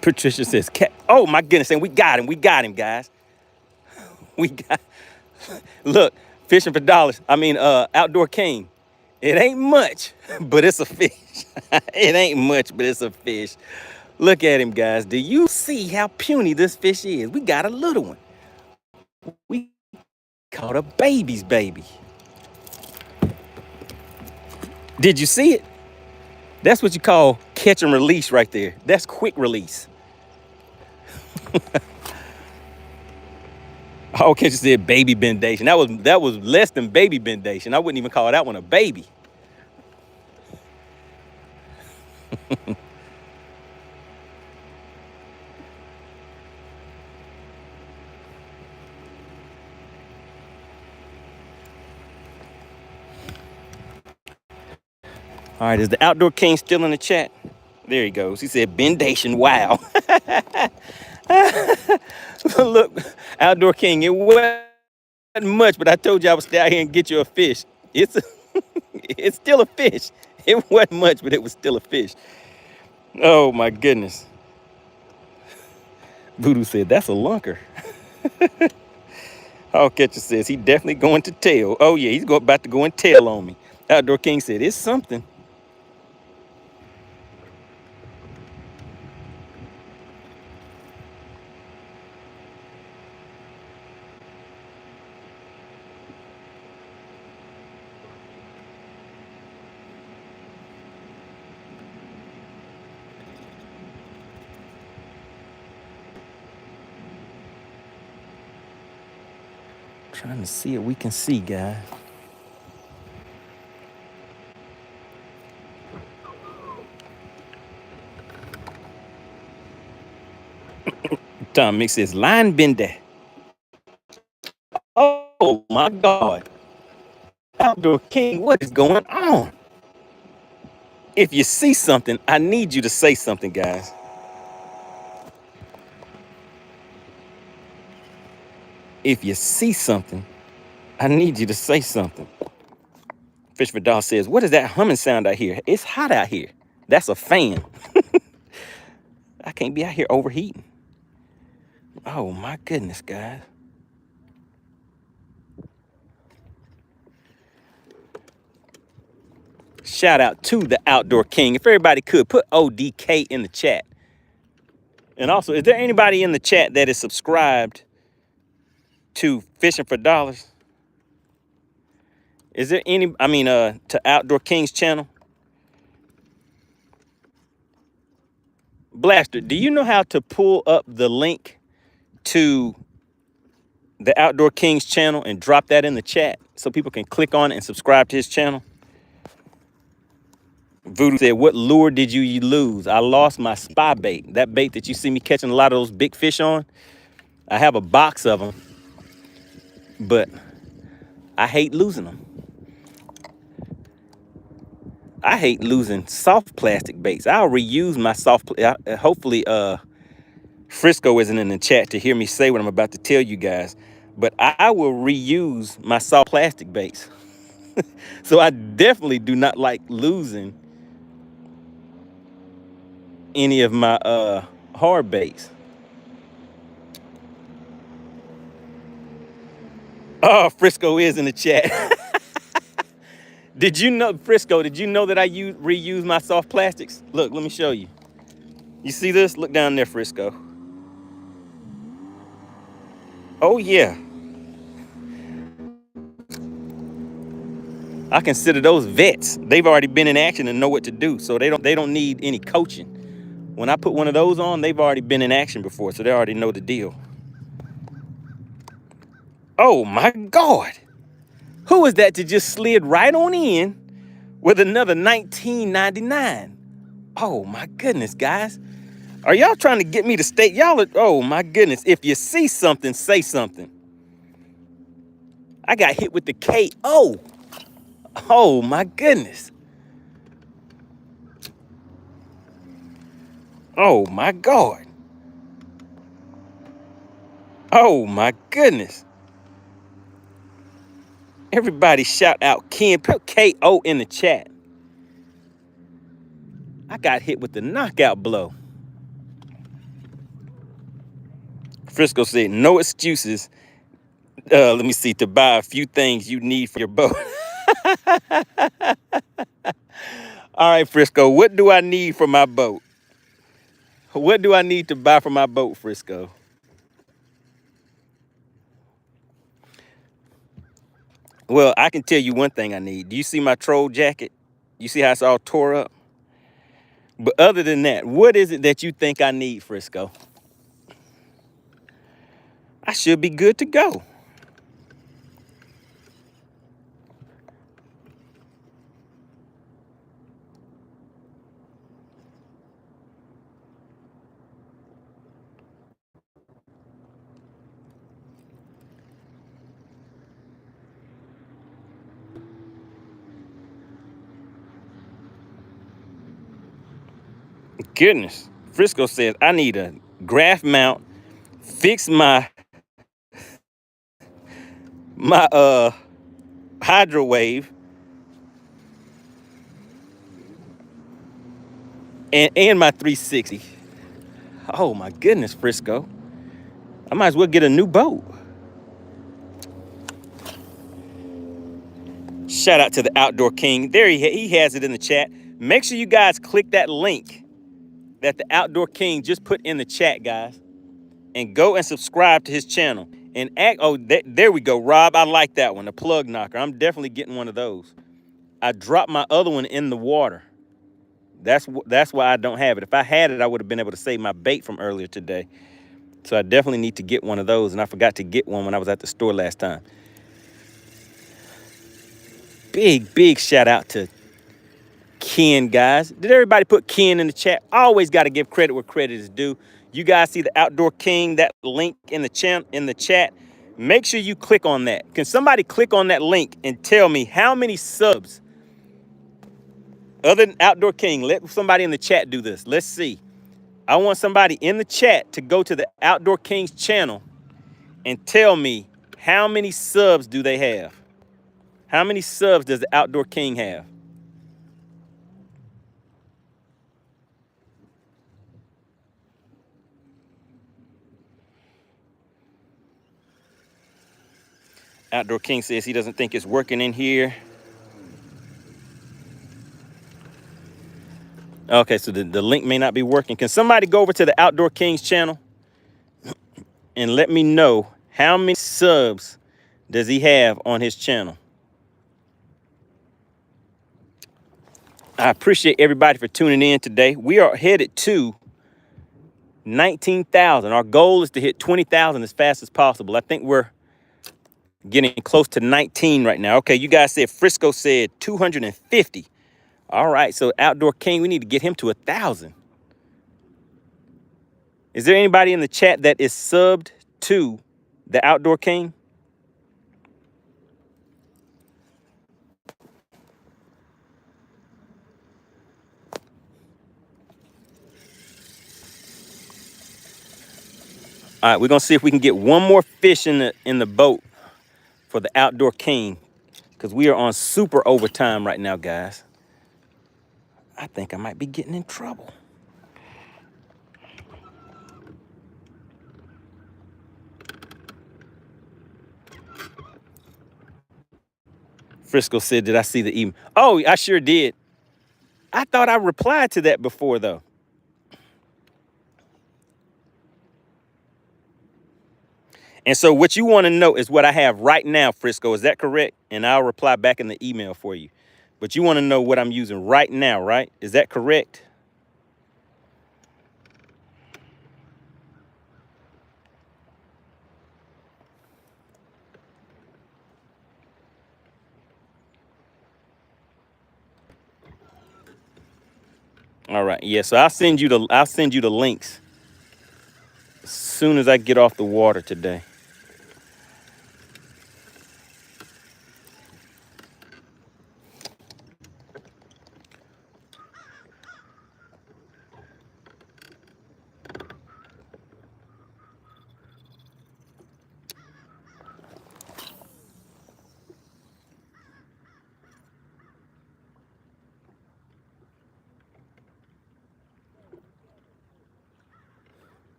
Patricia says, oh my goodness, and we got him, guys. We got, look, fishing for dollars. Outdoor King. It ain't much, but it's a fish. It ain't much, but it's a fish. Look at him, guys. Do you see how puny this fish is? We got a little one. We caught a baby's baby. Did you see it? That's what you call catch and release right there. That's quick release. Okay, just said baby bendation. That was less than baby bendation. I wouldn't even call that one a baby. All right, is the Outdoor King still in the chat? There he goes. He said bendation. Wow. Look, Outdoor King, it wasn't much, but I told you I would stay out here and get you a fish. It's still a fish. It wasn't much, but it was still a fish. Oh my goodness. Voodoo said, that's a lunker. All Catcher says, he definitely going to tail. Oh yeah, he's about to go and tail on me. Outdoor King said, it's something. Trying to see if we can see, guys. Tom Mix says, line bender. Oh my God. Outdoor King, what is going on? If you see something, I need you to say something, guys. If you see something, I need you to say something. Fish for Doll says, what is that humming sound I hear? It's hot out here. That's a fan. I can't be out here overheating. Oh my goodness, guys. Shout out to the Outdoor King. If everybody could, put ODK in the chat. And also, is there anybody in the chat that is subscribed to Fishing for Dollars? Is there any, to Outdoor King's channel? Blaster, do you know how to pull up the link to the Outdoor King's channel and drop that in the chat so people can click on it and subscribe to his channel? Voodoo said, what lure did you lose? I lost my spy bait. That bait that you see me catching a lot of those big fish on. I have a box of them, but I hate losing them. I hate losing soft plastic baits. I'll reuse my hopefully Frisco isn't in the chat to hear me say what I'm about to tell you guys, but I will reuse my soft plastic baits. So I definitely do not like losing any of my hard baits. Oh, Frisco is in the chat. Did you know, Frisco, did you know that I reuse my soft plastics? Look, let me show you. You see this? Look down there, Frisco. Oh yeah. I consider those vets. They've already been in action and know what to do, so they don't need any coaching. When I put one of those on, they've already been in action before, so they already know the deal. Oh my God. Who is that that just slid right on in with another $19.99? Oh my goodness, guys. Are y'all trying to get me to state? Oh my goodness. If you see something, say something. I got hit with the KO. Oh my goodness. Oh my God. Oh my goodness. Everybody shout out Ken. Put KO in the chat. I got hit with the knockout blow. Frisco said, no excuses. Let me see, to buy a few things you need for your boat. All right, Frisco, what do I need for my boat? What do I need to buy for my boat, Frisco? Well, I can tell you one thing I need. Do you see my troll jacket? You see how it's all tore up? But other than that, what is it that you think I need, Frisco? I should be good to go. Goodness. Frisco says I need a graph mount, fix my hydro wave, and my 360. Oh my goodness, Frisco. I might as well get a new boat. Shout out to the Outdoor King. There he has it in the chat. Make sure you guys click that link that the Outdoor King just put in the chat, guys, and go and subscribe to his channel. And there we go, Rob. I like that one, the plug knocker. I'm definitely getting one of those. I dropped my other one in the water. That's why I don't have it. If I had it, I would have been able to save my bait from earlier today. So I definitely need to get one of those, and I forgot to get one when I was at the store last time. big shout out to Ken, guys. Did everybody put Ken in the chat? Always got to give credit where credit is due. You guys see the Outdoor King, that link in the chat. Make sure you click on that. Can somebody click on that link and tell me how many subs, other than Outdoor King? Let somebody in the chat do this. Let's see. I want somebody in the chat to go to the Outdoor King's channel and tell me how many subs do they have? How many subs does the Outdoor King have? Outdoor King says he doesn't think it's working in here. Okay, so the link may not be working. Can somebody go over to the Outdoor King's channel and let me know how many subs does he have on his channel? I appreciate everybody for tuning in today. We are headed to 19,000. Our goal is to hit 20,000 as fast as possible. I think we're getting close to 19 right now. Okay, you guys said Frisco said 250. All right, so Outdoor King, we need to get him to 1,000. Is there anybody in the chat that is subbed to the Outdoor King? All right, we're gonna see if we can get one more fish in the boat for the Outdoor King, because we are on super overtime right now, guys. I think I might be getting in trouble. Frisco said, did I see the email? Oh, I sure did. I thought I replied to that before, though. And so what you want to know is what I have right now, Frisco. Is that correct? And I'll reply back in the email for you. But you want to know what I'm using right now, right? Is that correct? All right. Yeah, so I'll send you the links as soon as I get off the water today.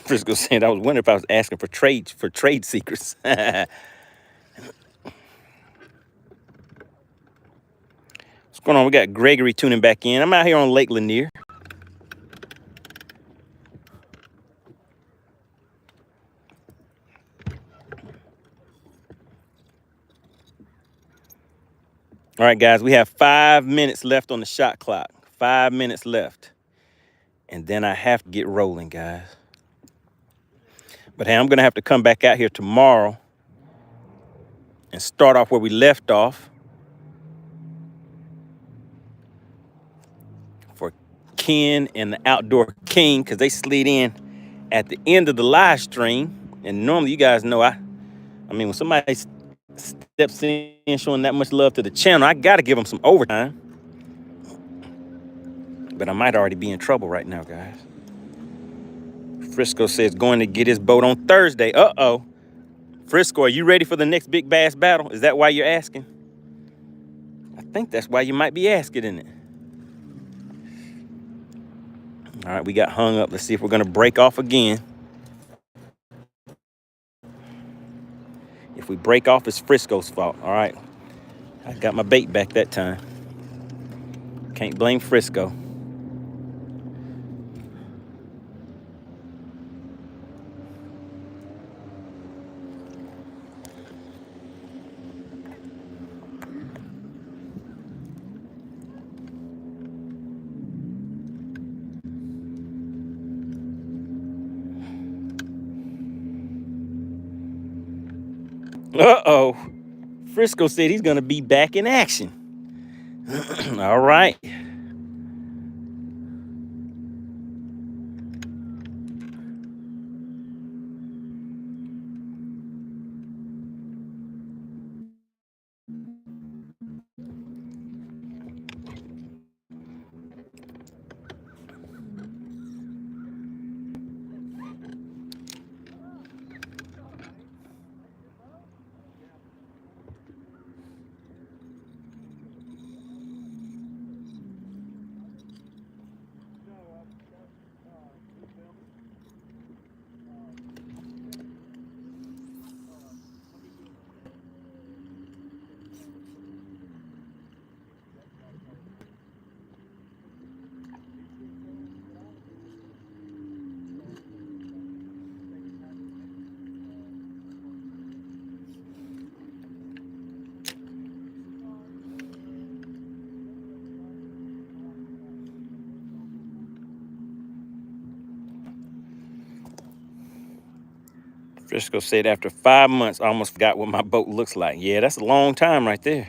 Frisco said I was wondering if I was asking for trade secrets. What's going on? We got Gregory tuning back in. I'm out here on Lake Lanier. All right, guys, we have 5 minutes left on the shot clock. 5 minutes left. And then I have to get rolling, guys. But hey, I'm going to have to come back out here tomorrow and start off where we left off for Ken and the Outdoor King, because they slid in at the end of the live stream. And normally you guys know I mean, when somebody steps in showing that much love to the channel, I got to give them some overtime. But I might already be in trouble right now, guys. Frisco says going to get his boat on Thursday. Uh-oh. Frisco, are you ready for the next big bass battle? Is that why you're asking? I think that's why you might be asking, isn't it? All right, we got hung up. Let's see if we're going to break off again. If we break off, it's Frisco's fault. All right. I got my bait back that time. Can't blame Frisco. Uh-oh. Frisco said he's gonna be back in action. All right. Frisco said after 5 months, I almost forgot what my boat looks like. Yeah, that's a long time right there.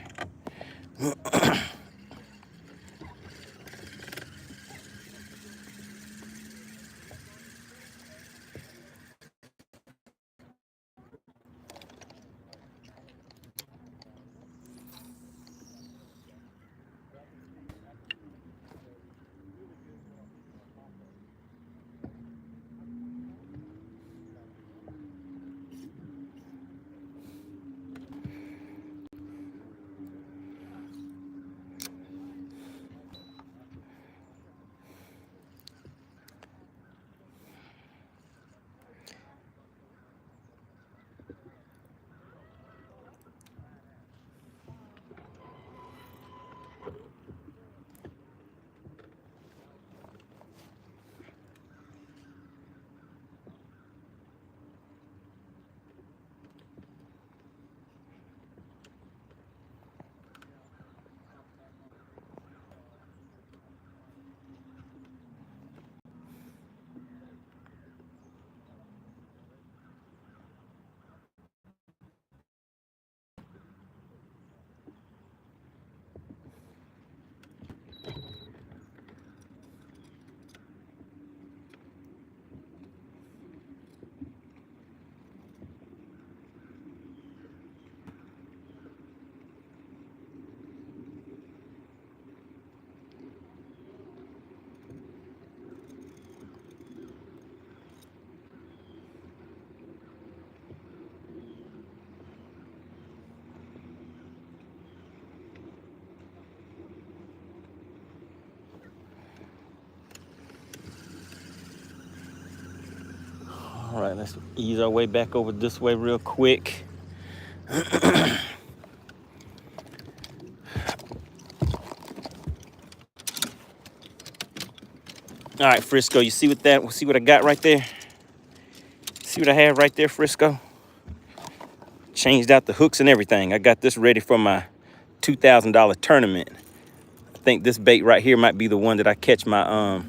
All right, let's ease our way back over this way real quick. All right, Frisco, you see what I got right there? See what I have right there, Frisco? Changed out the hooks and everything. I got this ready for my $2,000 tournament. I think this bait right here might be the one that I catch my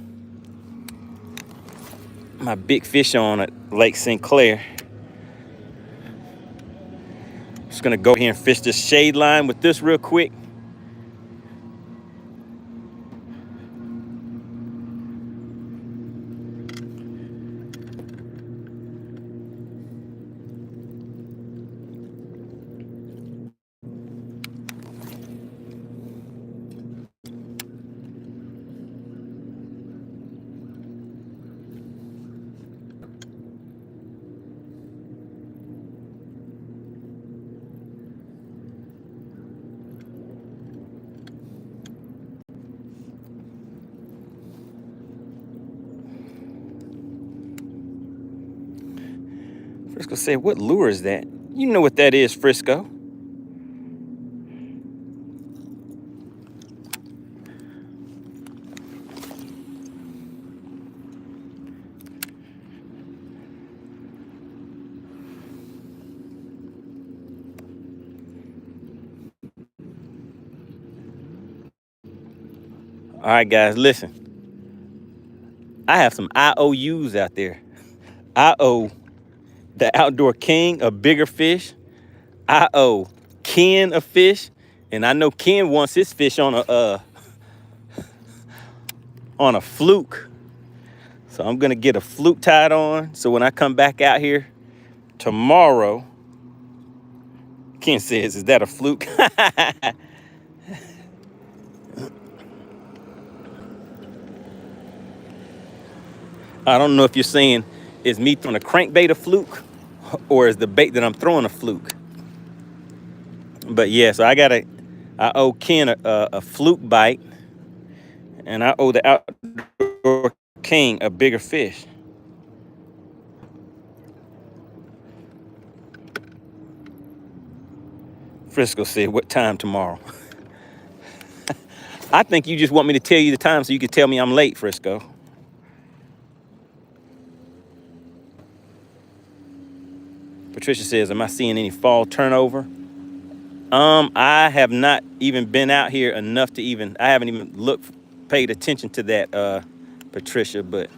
my big fish on at Lake St. Clair. Just gonna go here and fish this shade line with this real quick. Frisco said, what lure is that? You know what that is, Frisco. All right, guys, listen. I have some IOUs out there. I owe the Outdoor King a bigger fish. I owe Ken a fish, and I know Ken wants his fish on a fluke. So I'm gonna get a fluke tied on. So when I come back out here tomorrow, Ken says, "Is that a fluke?" I don't know if you're saying, is me throwing a crankbait a fluke, or is the bait that I'm throwing a fluke? But yeah, so I owe Ken a fluke bite, and I owe the outdoor king a bigger fish. Frisco said, "What time tomorrow?" I think you just want me to tell you the time so you can tell me I'm late, Frisco. Patricia says, "Am I seeing any fall turnover?" I have not even been out here enough to I haven't even paid attention to that, Patricia, but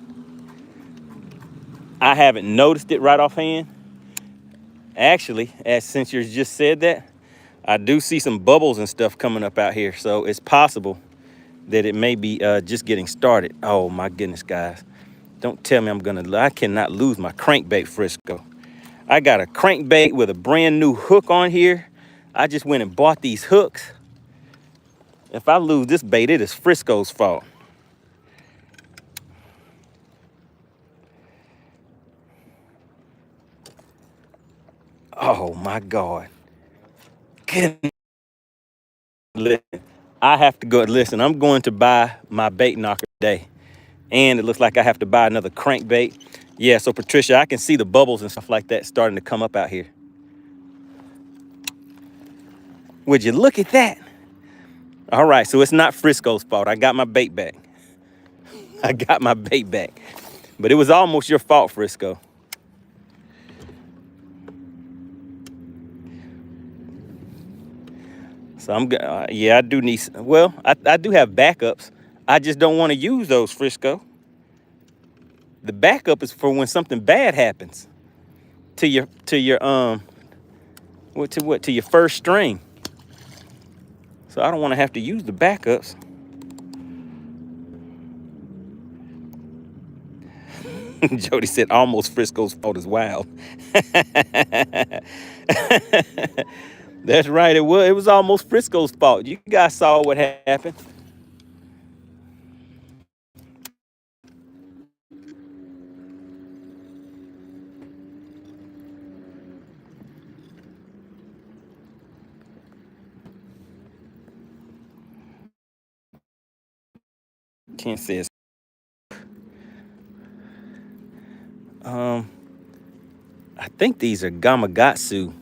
I haven't noticed it right offhand. Actually, since you just said that, I do see some bubbles and stuff coming up out here, so it's possible that it may be just getting started. Oh my goodness, guys. Don't tell me I cannot lose my crankbait, Frisco. I got a crankbait with a brand new hook on here. I just went and bought these hooks. If I lose this bait, it is Frisco's fault. Oh my God. Listen, I have to go. Listen, I'm going to buy my bait knocker today. And it looks like I have to buy another crankbait. Yeah, so Patricia, I can see the bubbles and stuff like that starting to come up out here. Would you look at that? All right, so it's not Frisco's fault. I got my bait back. I got my bait back. But it was almost your fault, Frisco. So yeah, I do need, well, I do have backups. I just don't want to use those, Frisco. The backup is for when something bad happens to your to your first string. So I don't want to have to use the backups. Jody said almost Frisco's fault is wild. That's right, it was almost Frisco's fault. You guys saw what happened. Ken says, I think these are Gamakatsu,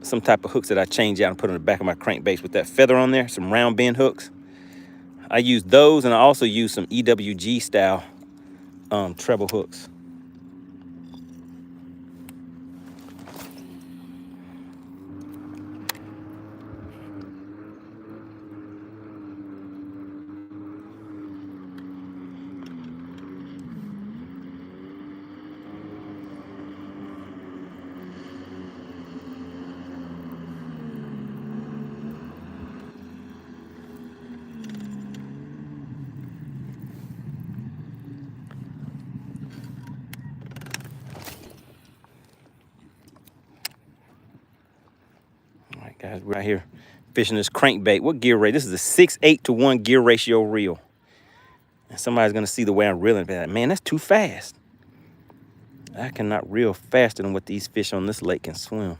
some type of hooks that I change out and put on the back of my crankbaits with that feather on there, some round bend hooks. I use those, and I also use some EWG style treble hooks. All right, guys, we're out here fishing this crankbait. What gear rate? This is a 6:8 to 1 gear ratio reel. And somebody's gonna see the way I'm reeling and be like, man, that's too fast. I cannot reel faster than what these fish on this lake can swim.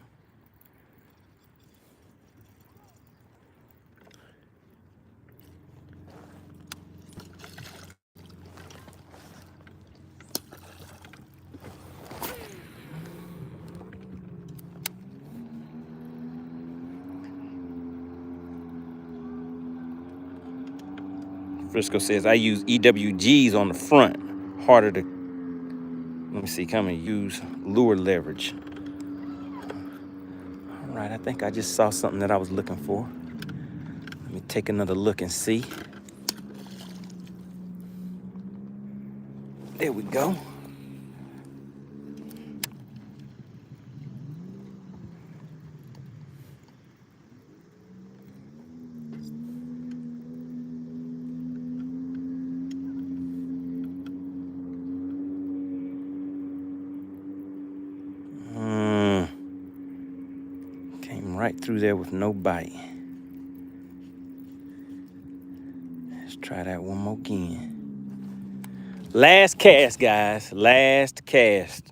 Frisco says I use EWGs on the front. Harder to, let me see, come and use lure leverage. All right, I think I just saw something that I was looking for. Let me take another look and see. There we go. right through there with no bite. Let's try that one more again. Last cast, guys. Last cast.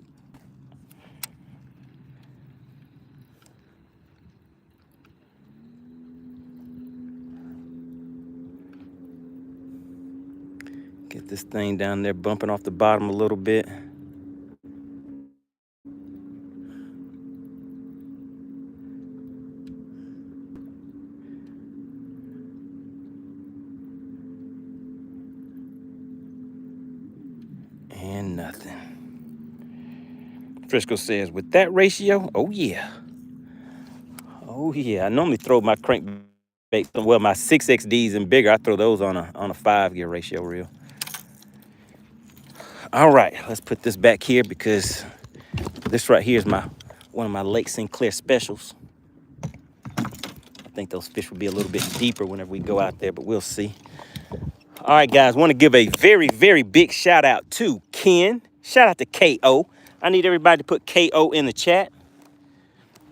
Get this thing down there bumping off the bottom a little bit. And nothing. Frisco says, with that ratio, oh yeah. Oh yeah. I normally throw my crankbait, well, my 6XDs and bigger, I throw those on a 5-gear ratio reel. All right, let's put this back here because this right here is one of my Lake St. Clair specials. I think those fish will be a little bit deeper whenever we go out there, but we'll see. All right, guys, want to give a very, very big shout out to Ken. Shout out to KO. I need everybody to put KO in the chat.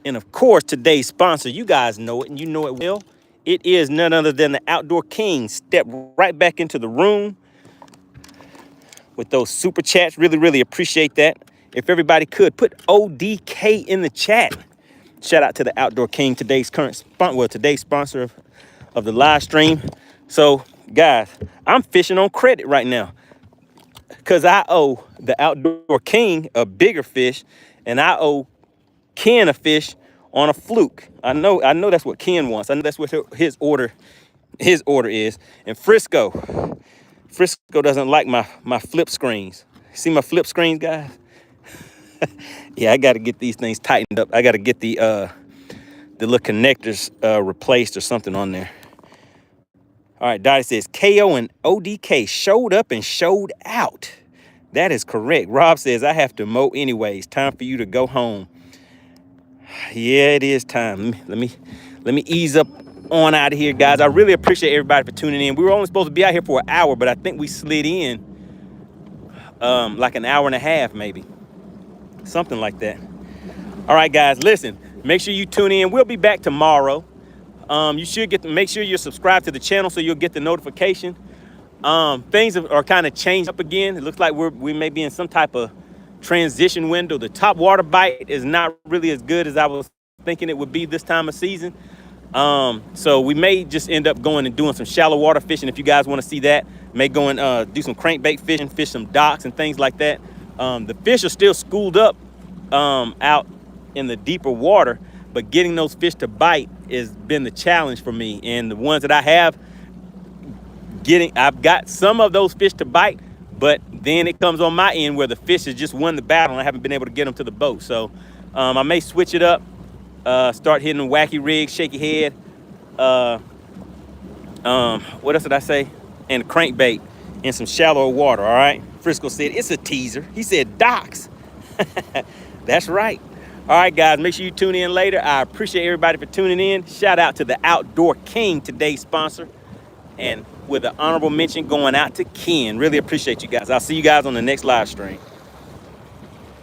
And of course, today's sponsor, you guys know it and you know it well. It is none other than the Outdoor King. Step right back into the room with those super chats. Really, really appreciate that. If everybody could put ODK in the chat. Shout out to the Outdoor King, today's sponsor of the live stream. So, guys, I'm fishing on credit right now because I owe the Outdoor King a bigger fish, and I owe Ken a fish on a fluke. I know that's what Ken wants. I know that's what his order is. And Frisco doesn't like my flip screens. See my flip screens, guys? Yeah, I got to get these things tightened up. I got to get the little connectors replaced or something on there. All right, Dottie says, KO and ODK showed up and showed out. That is correct. Rob says, I have to mow anyways. Time for you to go home. Yeah, it is time. Let me ease up on out of here, guys. I really appreciate everybody for tuning in. We were only supposed to be out here for an hour, but I think we slid in like an hour and a half, maybe. Something like that. All right, guys, listen. Make sure you tune in. We'll be back tomorrow. You should make sure you're subscribed to the channel so you'll get the notification. Things are kind of changed up again. It looks like we may be in some type of transition window. The top water bite is not really as good as I was thinking it would be this time of season. So we may just end up going and doing some shallow water fishing. If you guys want to see that, may go and do some crankbait fishing, fish some docks and things like that. The fish are still schooled up out in the deeper water, but getting those fish to bite has been the challenge for me. And the ones that I have, I've got some of those fish to bite, but then it comes on my end where the fish has just won the battle and I haven't been able to get them to the boat. So I may switch it up, start hitting wacky rigs, shaky head. What else did I say? And crankbait in some shallower water, all right? Frisco said, it's a teaser. He said, docks. That's right. All right, guys, make sure you tune in later. I appreciate everybody for tuning in. Shout out to the Outdoor King, today's sponsor. And with an honorable mention going out to Ken. Really appreciate you guys. I'll see you guys on the next live stream.